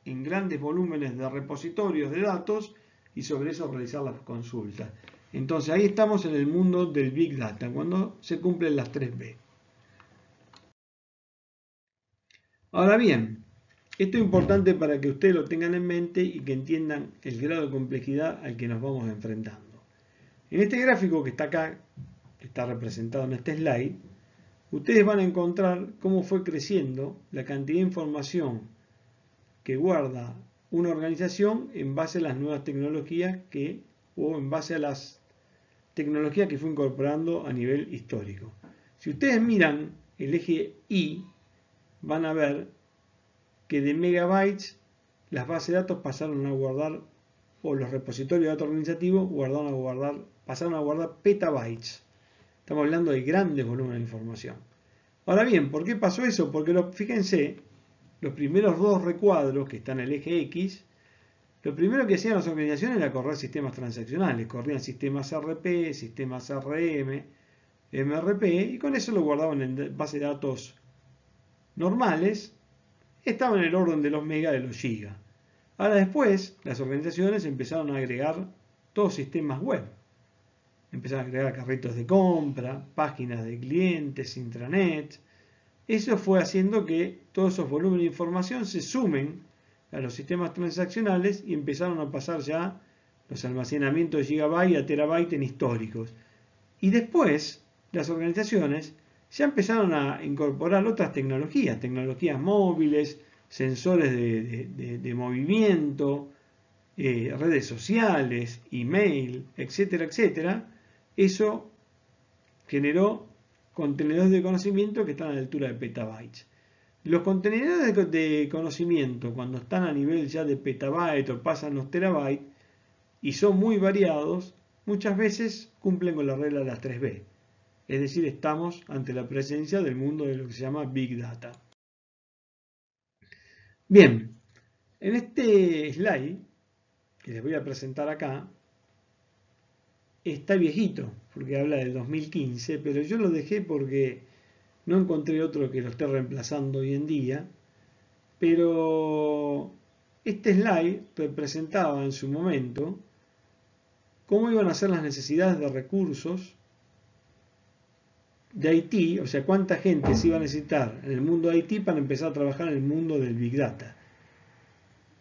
en grandes volúmenes de repositorios de datos y sobre eso realizar las consultas. Entonces ahí estamos en el mundo del Big Data, cuando se cumplen las 3B. Ahora bien, esto es importante para que ustedes lo tengan en mente y que entiendan el grado de complejidad al que nos vamos enfrentando. En este gráfico que está acá, que está representado en este slide, ustedes van a encontrar cómo fue creciendo la cantidad de información que guarda una organización en base a las nuevas tecnologías o en base a las tecnologías que fue incorporando a nivel histórico. Si ustedes miran el eje Y, van a ver que de megabytes las bases de datos pasaron a guardar, o los repositorios de datos organizativos pasaron a guardar petabytes. Estamos hablando de grandes volúmenes de información. Ahora bien, ¿por qué pasó eso? Porque fíjense, los primeros dos recuadros que están en el eje X, lo primero que hacían las organizaciones era correr sistemas transaccionales, corrían sistemas RP, sistemas RM, MRP, y con eso lo guardaban en base de datos normales, estaba en el orden de los megas, de los gigas. Ahora después, las organizaciones empezaron a agregar todos sistemas web. Empezaron a agregar carritos de compra, páginas de clientes, intranet. Eso fue haciendo que todos esos volúmenes de información se sumen a los sistemas transaccionales y empezaron a pasar ya los almacenamientos de gigabyte a terabyte en históricos. Y después, las organizaciones ya empezaron a incorporar otras tecnologías móviles, sensores de movimiento, redes sociales, email, etcétera, etcétera. Eso generó contenedores de conocimiento que están a la altura de petabytes. Los contenedores de conocimiento, cuando están a nivel ya de petabyte o pasan los terabytes y son muy variados, muchas veces cumplen con la regla de las 3B. Es decir, estamos ante la presencia del mundo de lo que se llama Big Data. Bien, en este slide que les voy a presentar acá, está viejito, porque habla del 2015, pero yo lo dejé porque no encontré otro que lo esté reemplazando hoy en día. Pero este slide representaba en su momento cómo iban a ser las necesidades de recursos de IT, o sea, cuánta gente se iba a necesitar en el mundo de IT para empezar a trabajar en el mundo del Big Data.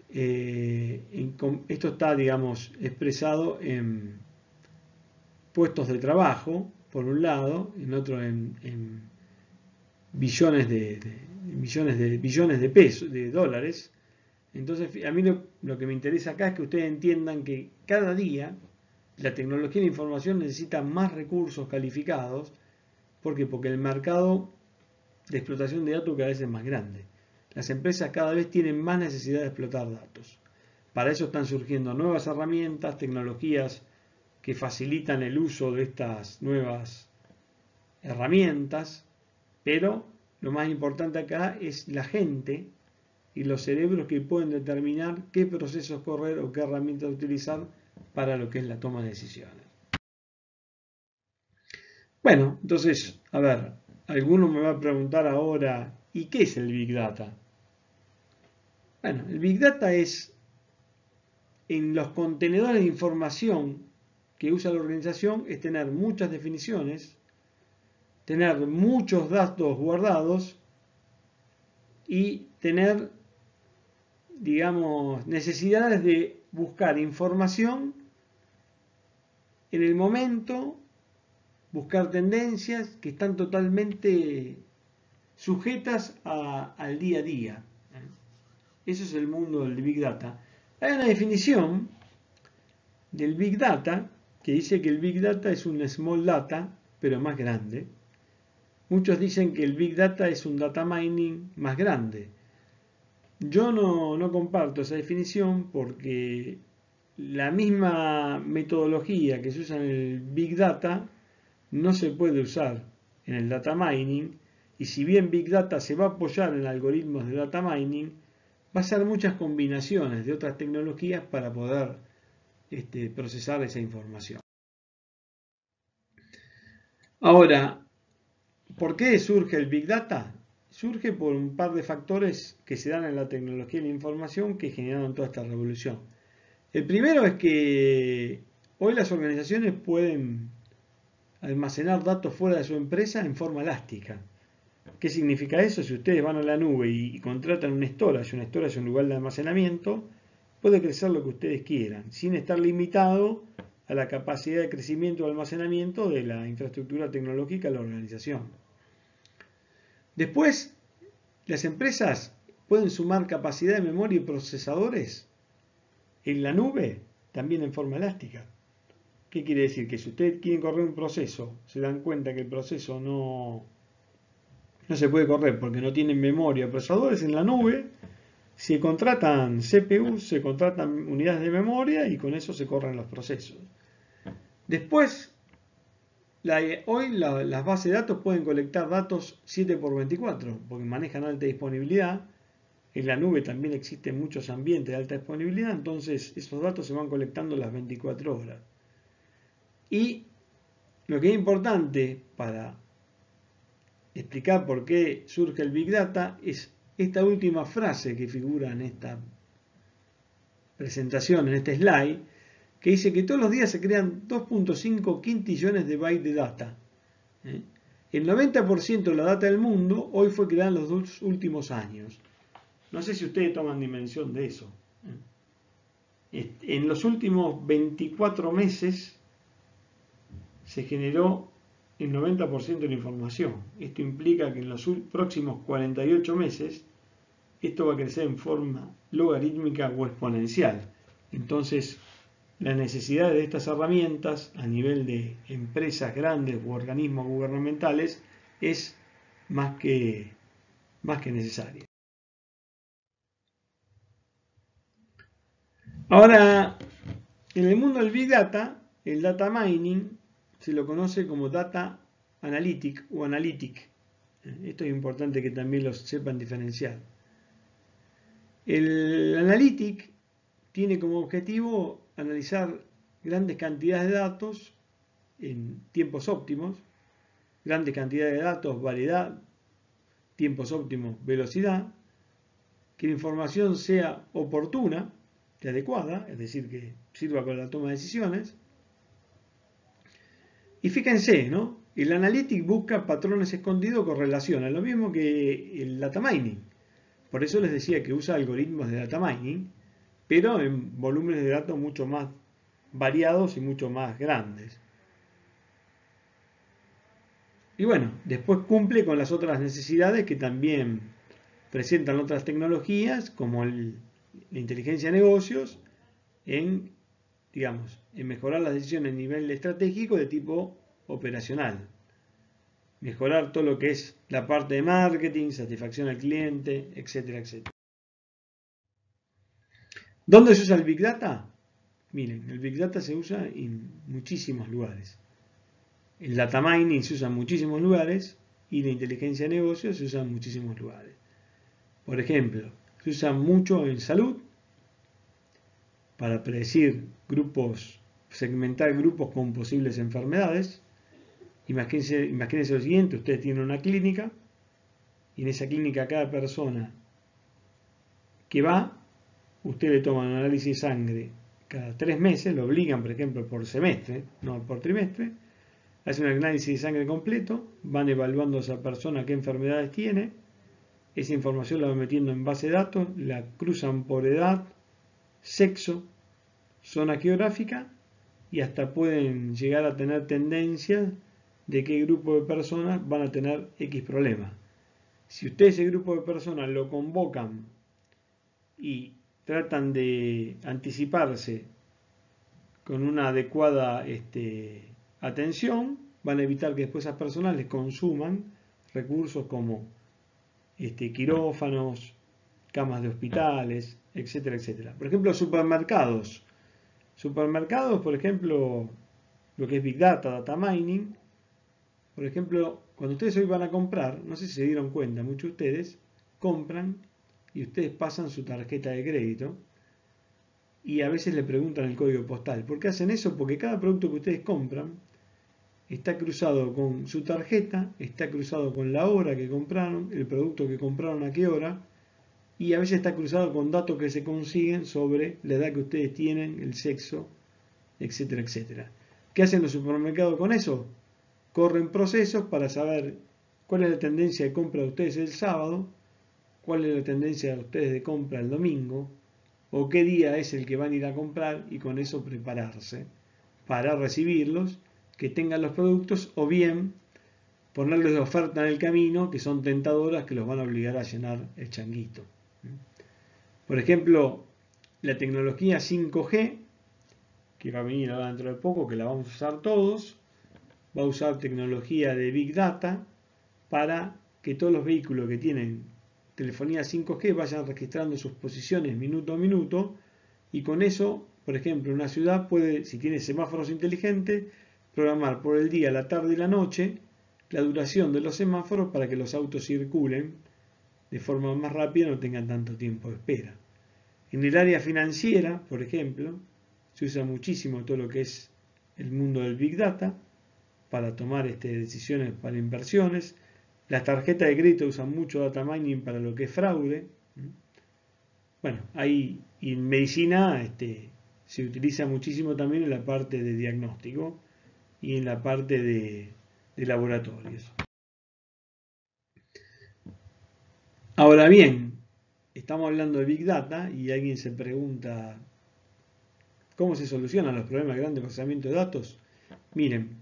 Esto está, digamos, expresado en puestos de trabajo, por un lado, en otro en billones de pesos, de dólares. Entonces, a mí lo que me interesa acá es que ustedes entiendan que cada día la tecnología de la información necesita más recursos calificados. ¿Por qué? Porque el mercado de explotación de datos cada vez es más grande. Las empresas cada vez tienen más necesidad de explotar datos. Para eso están surgiendo nuevas herramientas, tecnologías que facilitan el uso de estas nuevas herramientas, pero lo más importante acá es la gente y los cerebros que pueden determinar qué procesos correr o qué herramientas utilizar para lo que es la toma de decisiones. Bueno, entonces, a ver, alguno me va a preguntar ahora, ¿y qué es el Big Data? Bueno, el Big Data es en los contenedores de información que usa la organización, es tener muchas definiciones, tener muchos datos guardados y tener, digamos, necesidades de buscar información en el momento, buscar tendencias que están totalmente sujetas al día a día. Eso es el mundo del Big Data. Hay una definición del Big Data que dice que el Big Data es un Small Data, pero más grande. Muchos dicen que el Big Data es un Data Mining más grande. Yo no comparto esa definición porque la misma metodología que se usa en el Big Data no se puede usar en el Data Mining, y si bien Big Data se va a apoyar en algoritmos de Data Mining, va a ser muchas combinaciones de otras tecnologías para poder procesar esa información. Ahora, ¿por qué surge el Big Data? Surge por un par de factores que se dan en la tecnología de la información que generaron toda esta revolución. El primero es que hoy las organizaciones pueden almacenar datos fuera de su empresa en forma elástica. ¿Qué significa eso? Si ustedes van a la nube y contratan un storage es un lugar de almacenamiento, puede crecer lo que ustedes quieran, sin estar limitado a la capacidad de crecimiento o almacenamiento de la infraestructura tecnológica de la organización. Después, las empresas pueden sumar capacidad de memoria y procesadores en la nube, también en forma elástica. ¿Qué quiere decir? Que si ustedes quieren correr un proceso, se dan cuenta que el proceso no se puede correr porque no tienen memoria o procesadores en la nube, se contratan CPUs, se contratan unidades de memoria y con eso se corren los procesos. Después, hoy las bases de datos pueden colectar datos 7×24 porque manejan alta disponibilidad. En la nube también existen muchos ambientes de alta disponibilidad, entonces esos datos se van colectando las 24 horas. Y lo que es importante para explicar por qué surge el Big Data es esta última frase que figura en esta presentación, en este slide, que dice que todos los días se crean 2.5 quintillones de bytes de data. El 90% de la data del mundo hoy fue creada en los 2 últimos años. No sé si ustedes toman dimensión de eso. En los últimos 24 meses se generó el 90% de la información. Esto implica que en los próximos 48 meses esto va a crecer en forma logarítmica o exponencial. Entonces, la necesidad de estas herramientas a nivel de empresas grandes u organismos gubernamentales es más que más que necesaria. Ahora, en el mundo del Big Data, el data mining se lo conoce como data analytic o analytic. Esto es importante que también lo sepan diferenciar. El analytic tiene como objetivo analizar grandes cantidades de datos en tiempos óptimos, grandes cantidades de datos, variedad, tiempos óptimos, velocidad, que la información sea oportuna y adecuada, es decir, que sirva para la toma de decisiones. Y fíjense, ¿no? El analytic busca patrones escondidos con relación a lo mismo que el data mining. Por eso les decía que usa algoritmos de data mining, pero en volúmenes de datos mucho más variados y mucho más grandes. Y bueno, después cumple con las otras necesidades que también presentan otras tecnologías, como la inteligencia de negocios, en mejorar las decisiones a nivel estratégico de tipo operacional. Mejorar todo lo que es la parte de marketing, satisfacción al cliente, etcétera, etcétera. ¿Dónde se usa el Big Data? Miren, el Big Data se usa en muchísimos lugares. El data mining se usa en muchísimos lugares y la inteligencia de negocios se usa en muchísimos lugares. Por ejemplo, se usa mucho en salud para predecir grupos, segmentar grupos con posibles enfermedades. Imagínense lo siguiente, ustedes tienen una clínica y en esa clínica cada persona que va, usted le toma un análisis de sangre cada 3 meses, lo obligan, por ejemplo, por semestre, no por trimestre, hacen un análisis de sangre completo, van evaluando a esa persona qué enfermedades tiene, esa información la van metiendo en base de datos, la cruzan por edad, sexo, zona geográfica y hasta pueden llegar a tener tendencias de qué grupo de personas van a tener X problema. Si ustedes ese grupo de personas lo convocan y tratan de anticiparse con una adecuada atención, van a evitar que después esas personas les consuman recursos como quirófanos, camas de hospitales, etcétera, etcétera. Por ejemplo, supermercados. Supermercados, por ejemplo, lo que es Big Data, Data Mining. Por ejemplo, cuando ustedes hoy van a comprar, no sé si se dieron cuenta, muchos de ustedes compran y ustedes pasan su tarjeta de crédito y a veces le preguntan el código postal. ¿Por qué hacen eso? Porque cada producto que ustedes compran está cruzado con su tarjeta, está cruzado con la hora que compraron, el producto que compraron a qué hora, y a veces está cruzado con datos que se consiguen sobre la edad que ustedes tienen, el sexo, etcétera, etcétera. ¿Qué hacen los supermercados con eso? Corren procesos para saber cuál es la tendencia de compra de ustedes el sábado, cuál es la tendencia de ustedes de compra el domingo, o qué día es el que van a ir a comprar y con eso prepararse para recibirlos, que tengan los productos o bien ponerles de oferta en el camino que son tentadoras que los van a obligar a llenar el changuito. Por ejemplo, la tecnología 5G, que va a venir ahora dentro de poco, que la vamos a usar todos, va a usar tecnología de Big Data para que todos los vehículos que tienen telefonía 5G vayan registrando sus posiciones minuto a minuto y con eso, por ejemplo, una ciudad puede, si tiene semáforos inteligentes, programar por el día, la tarde y la noche la duración de los semáforos para que los autos circulen de forma más rápida y no tengan tanto tiempo de espera. En el área financiera, por ejemplo, se usa muchísimo todo lo que es el mundo del Big Data para tomar decisiones para inversiones. Las tarjetas de crédito usan mucho data mining para lo que es fraude. Bueno, ahí y en medicina se utiliza muchísimo también en la parte de diagnóstico y en la parte de laboratorios. Ahora bien, estamos hablando de Big Data y alguien se pregunta ¿cómo se solucionan los problemas de grande procesamiento de datos? Miren,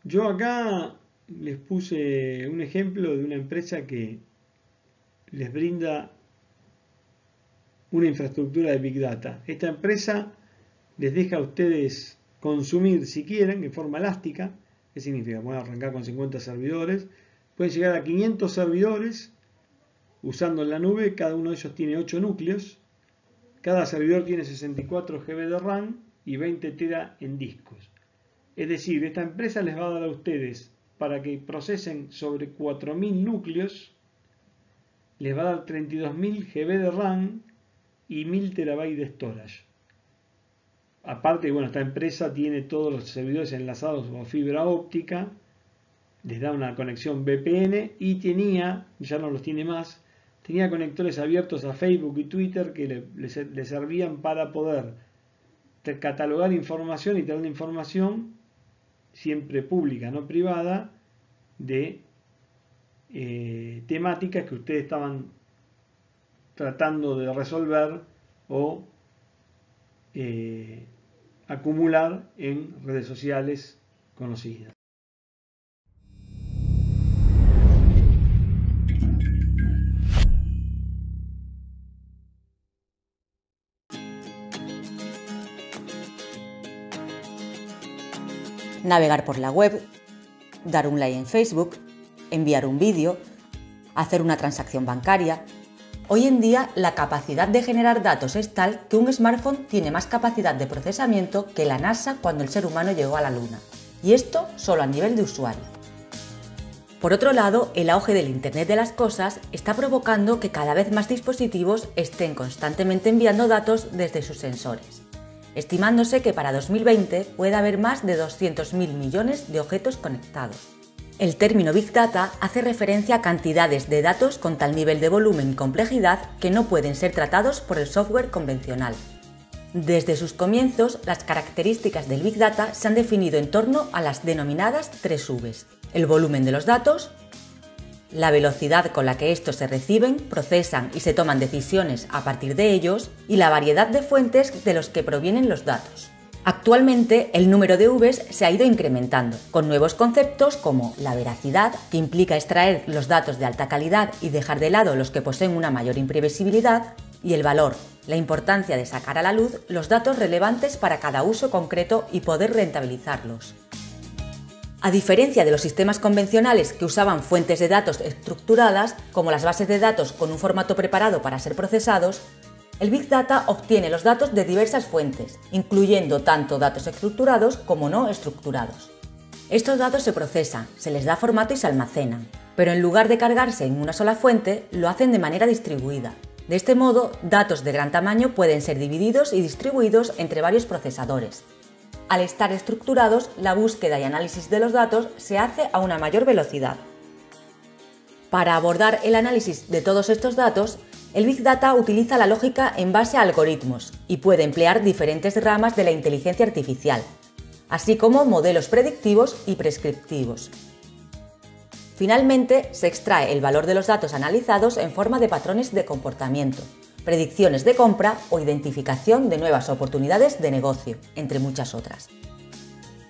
yo acá les puse un ejemplo de una empresa que les brinda una infraestructura de Big Data. Esta empresa les deja a ustedes consumir, si quieren, en forma elástica. ¿Qué significa? Pueden arrancar con 50 servidores, pueden llegar a 500 servidores usando en la nube. Cada uno de ellos tiene 8 núcleos. Cada servidor tiene 64 GB de RAM y 20 TB en discos. Es decir, esta empresa les va a dar a ustedes, para que procesen sobre 4000 núcleos, les va a dar 32.000 GB de RAM y 1000 TB de storage. Aparte, bueno, esta empresa tiene todos los servidores enlazados a fibra óptica, les da una conexión VPN y tenía, ya no los tiene más, tenía conectores abiertos a Facebook y Twitter que le servían para poder catalogar información y tener la información siempre pública, no privada, de temáticas que ustedes estaban tratando de resolver o acumular en redes sociales conocidas. Navegar por la web, dar un like en Facebook, enviar un vídeo, hacer una transacción bancaria. Hoy en día la capacidad de generar datos es tal que un smartphone tiene más capacidad de procesamiento que la NASA cuando el ser humano llegó a la Luna. Y esto solo a nivel de usuario. Por otro lado, el auge del Internet de las cosas está provocando que cada vez más dispositivos estén constantemente enviando datos desde sus sensores, estimándose que para 2020 puede haber más de 200.000 millones de objetos conectados. El término Big Data hace referencia a cantidades de datos con tal nivel de volumen y complejidad que no pueden ser tratados por el software convencional. Desde sus comienzos, las características del Big Data se han definido en torno a las denominadas 3 Vs: el volumen de los datos, la velocidad con la que estos se reciben, procesan y se toman decisiones a partir de ellos, y la variedad de fuentes de los que provienen los datos. Actualmente, el número de Vs se ha ido incrementando, con nuevos conceptos como la veracidad, que implica extraer los datos de alta calidad y dejar de lado los que poseen una mayor imprevisibilidad, y el valor, la importancia de sacar a la luz los datos relevantes para cada uso concreto y poder rentabilizarlos. A diferencia de los sistemas convencionales que usaban fuentes de datos estructuradas, como las bases de datos con un formato preparado para ser procesados, el Big Data obtiene los datos de diversas fuentes, incluyendo tanto datos estructurados como no estructurados. Estos datos se procesan, se les da formato y se almacenan, pero en lugar de cargarse en una sola fuente, lo hacen de manera distribuida. De este modo, datos de gran tamaño pueden ser divididos y distribuidos entre varios procesadores. Al estar estructurados, la búsqueda y análisis de los datos se hace a una mayor velocidad. Para abordar el análisis de todos estos datos, el Big Data utiliza la lógica en base a algoritmos y puede emplear diferentes ramas de la inteligencia artificial, así como modelos predictivos y prescriptivos. Finalmente, se extrae el valor de los datos analizados en forma de patrones de comportamiento, predicciones de compra o identificación de nuevas oportunidades de negocio, entre muchas otras.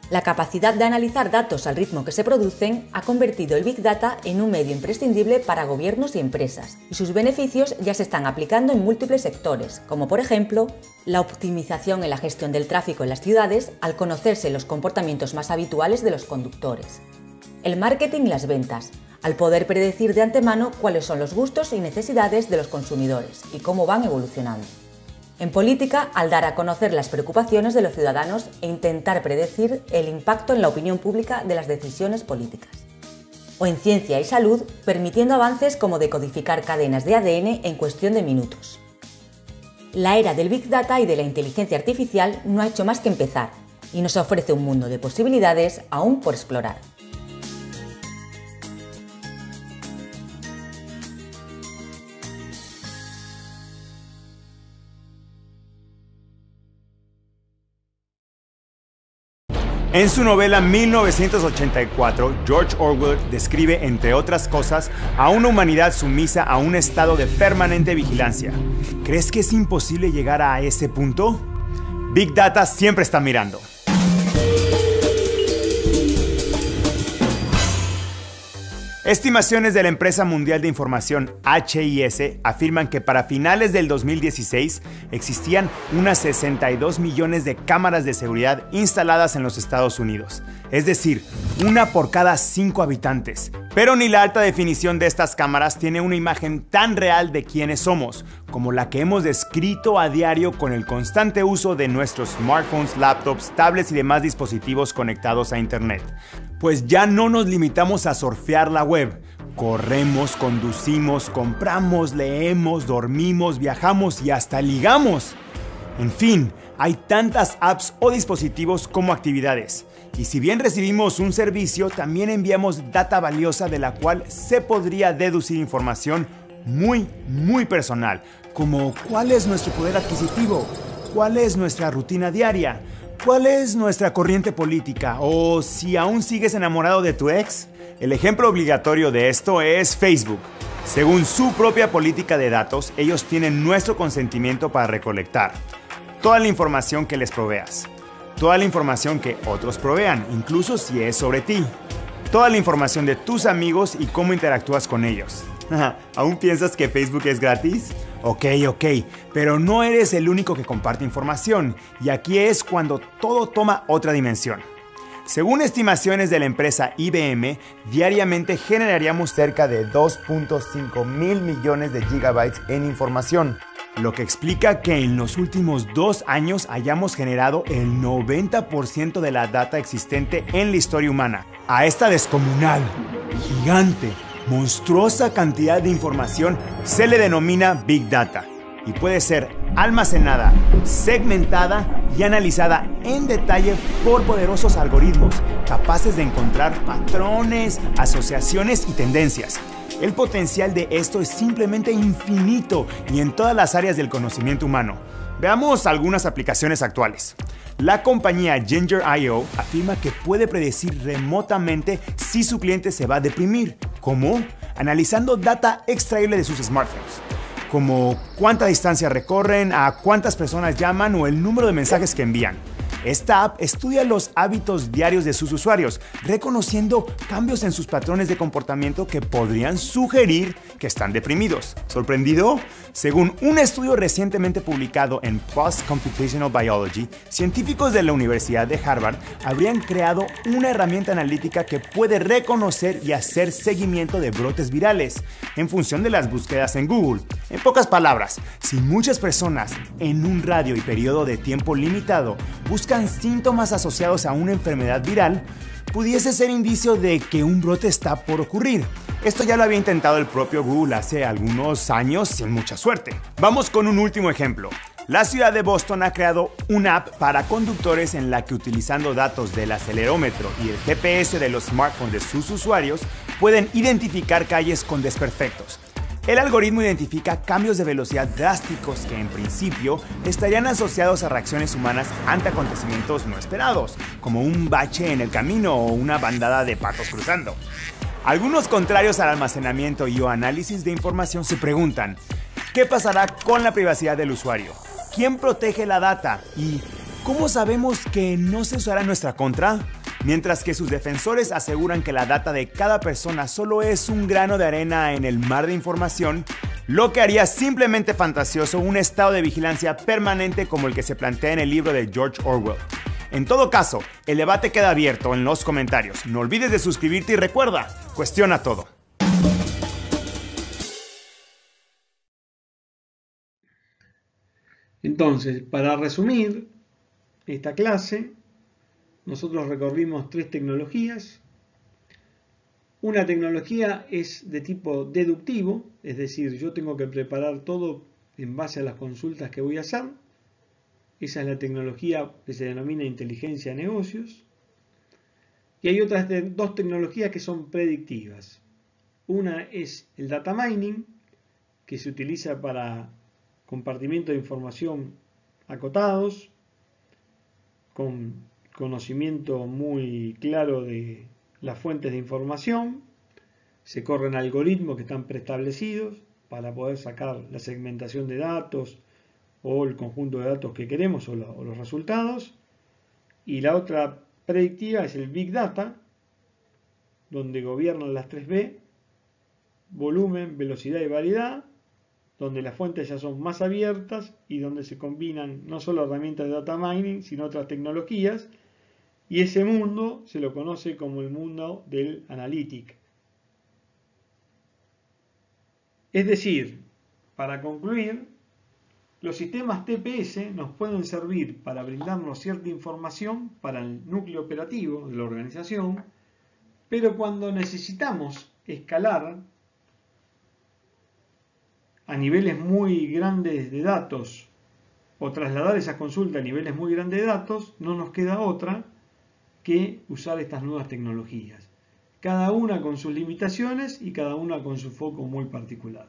La capacidad de analizar datos al ritmo que se producen ha convertido el Big Data en un medio imprescindible para gobiernos y empresas, y sus beneficios ya se están aplicando en múltiples sectores, como por ejemplo, la optimización en la gestión del tráfico en las ciudades al conocerse los comportamientos más habituales de los conductores, el marketing y las ventas, al poder predecir de antemano cuáles son los gustos y necesidades de los consumidores y cómo van evolucionando. En política, al dar a conocer las preocupaciones de los ciudadanos e intentar predecir el impacto en la opinión pública de las decisiones políticas. O en ciencia y salud, permitiendo avances como decodificar cadenas de ADN en cuestión de minutos. La era del Big Data y de la inteligencia artificial no ha hecho más que empezar y nos ofrece un mundo de posibilidades aún por explorar. En su novela 1984, George Orwell describe, entre otras cosas, a una humanidad sumisa a un estado de permanente vigilancia. ¿Crees que es imposible llegar a ese punto? Big Data siempre está mirando. Estimaciones de la Empresa Mundial de Información HIS afirman que para finales del 2016 existían unas 62 millones de cámaras de seguridad instaladas en los Estados Unidos, es decir, una por cada 5 habitantes. Pero ni la alta definición de estas cámaras tiene una imagen tan real de quiénes somos, como la que hemos descrito a diario con el constante uso de nuestros smartphones, laptops, tablets y demás dispositivos conectados a Internet. Pues ya no nos limitamos a surfear la web. Corremos, conducimos, compramos, leemos, dormimos, viajamos y hasta ligamos. En fin, hay tantas apps o dispositivos como actividades. Y si bien recibimos un servicio, también enviamos data valiosa de la cual se podría deducir información muy personal, como cuál es nuestro poder adquisitivo, cuál es nuestra rutina diaria, cuál es nuestra corriente política o si aún sigues enamorado de tu ex. El ejemplo obligatorio de esto es Facebook. Según su propia política de datos, ellos tienen nuestro consentimiento para recolectar toda la información que les proveas, toda la información que otros provean, incluso si es sobre ti, toda la información de tus amigos y cómo interactúas con ellos. ¿Aún piensas que Facebook es gratis? Ok, pero no eres el único que comparte información, y aquí es cuando todo toma otra dimensión. Según estimaciones de la empresa IBM, diariamente generaríamos cerca de 2.5 mil millones de gigabytes en información, lo que explica que en los últimos 2 años hayamos generado el 90% de la data existente en la historia humana. A esta descomunal, gigante, monstruosa cantidad de información se le denomina Big Data y puede ser almacenada, segmentada y analizada en detalle por poderosos algoritmos capaces de encontrar patrones, asociaciones y tendencias. El potencial de esto es simplemente infinito y en todas las áreas del conocimiento humano. Veamos algunas aplicaciones actuales. La compañía Ginger.io afirma que puede predecir remotamente si su cliente se va a deprimir. ¿Cómo? Analizando data extraíble de sus smartphones, como cuánta distancia recorren, a cuántas personas llaman o el número de mensajes que envían. Esta app estudia los hábitos diarios de sus usuarios, reconociendo cambios en sus patrones de comportamiento que podrían sugerir que están deprimidos. ¿Sorprendido? Según un estudio recientemente publicado en PLOS Computational Biology, científicos de la Universidad de Harvard habrían creado una herramienta analítica que puede reconocer y hacer seguimiento de brotes virales en función de las búsquedas en Google. En pocas palabras, si muchas personas en un radio y periodo de tiempo limitado buscan síntomas asociados a una enfermedad viral, pudiese ser indicio de que un brote está por ocurrir. Esto ya lo había intentado el propio Google hace algunos años sin mucha suerte. Vamos con un último ejemplo. La ciudad de Boston ha creado una app para conductores en la que, utilizando datos del acelerómetro y el GPS de los smartphones de sus usuarios, pueden identificar calles con desperfectos. El algoritmo identifica cambios de velocidad drásticos que en principio estarían asociados a reacciones humanas ante acontecimientos no esperados, como un bache en el camino o una bandada de patos cruzando. Algunos contrarios al almacenamiento y o análisis de información se preguntan, ¿qué pasará con la privacidad del usuario? ¿Quién protege la data? ¿Y cómo sabemos que no se usará en nuestra contra? Mientras que sus defensores aseguran que la data de cada persona solo es un grano de arena en el mar de información, lo que haría simplemente fantasioso un estado de vigilancia permanente como el que se plantea en el libro de George Orwell. En todo caso, el debate queda abierto en los comentarios. No olvides de suscribirte y recuerda, cuestiona todo. Entonces, para resumir esta clase, nosotros recorrimos 3 tecnologías. Una tecnología es de tipo deductivo, es decir, yo tengo que preparar todo en base a las consultas que voy a hacer. Esa es la tecnología que se denomina inteligencia de negocios. Y hay otras 2 tecnologías que son predictivas. Una es el data mining, que se utiliza para compartimiento de información acotados, con conocimiento muy claro de las fuentes de información. Se corren algoritmos que están preestablecidos para poder sacar la segmentación de datos o el conjunto de datos que queremos o los resultados. Y la otra predictiva es el Big Data, donde gobiernan las 3B, volumen, velocidad y variedad, donde las fuentes ya son más abiertas y donde se combinan no solo herramientas de data mining, sino otras tecnologías, y ese mundo se lo conoce como el mundo del analytic. Es decir, para concluir, los sistemas TPS nos pueden servir para brindarnos cierta información para el núcleo operativo de la organización, pero cuando necesitamos escalar a niveles muy grandes de datos o trasladar esas consultas a niveles muy grandes de datos, no nos queda otra que usar estas nuevas tecnologías. Cada una con sus limitaciones y cada una con su foco muy particular.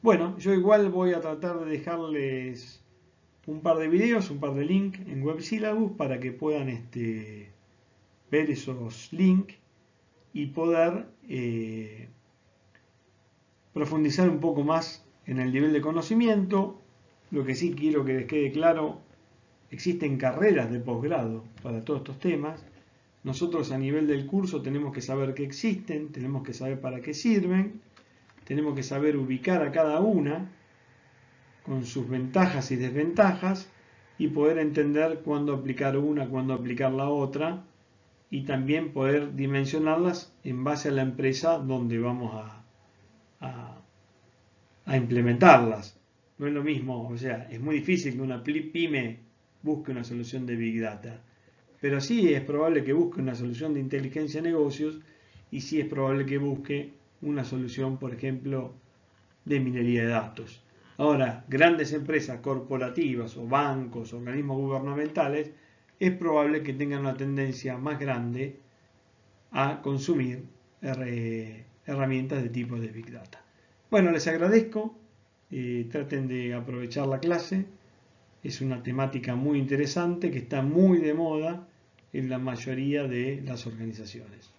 Bueno, yo igual voy a tratar de dejarles un par de videos, un par de links en Web Syllabus para que puedan ver esos links y poder profundizar un poco más en el nivel de conocimiento. Lo que sí quiero que les quede claro, existen carreras de posgrado para todos estos temas. Nosotros a nivel del curso tenemos que saber que existen, tenemos que saber para qué sirven, tenemos que saber ubicar a cada una con sus ventajas y desventajas y poder entender cuándo aplicar una, cuándo aplicar la otra, y también poder dimensionarlas en base a la empresa donde vamos a implementarlas. No es lo mismo, o sea, es muy difícil que una pyme busque una solución de Big Data, pero sí es probable que busque una solución de inteligencia de negocios y sí es probable que busque una solución, por ejemplo, de minería de datos. Ahora, grandes empresas corporativas o bancos, organismos gubernamentales, es probable que tengan una tendencia más grande a consumir herramientas de tipo de Big Data. Bueno, les agradezco, traten de aprovechar la clase, es una temática muy interesante que está muy de moda en la mayoría de las organizaciones.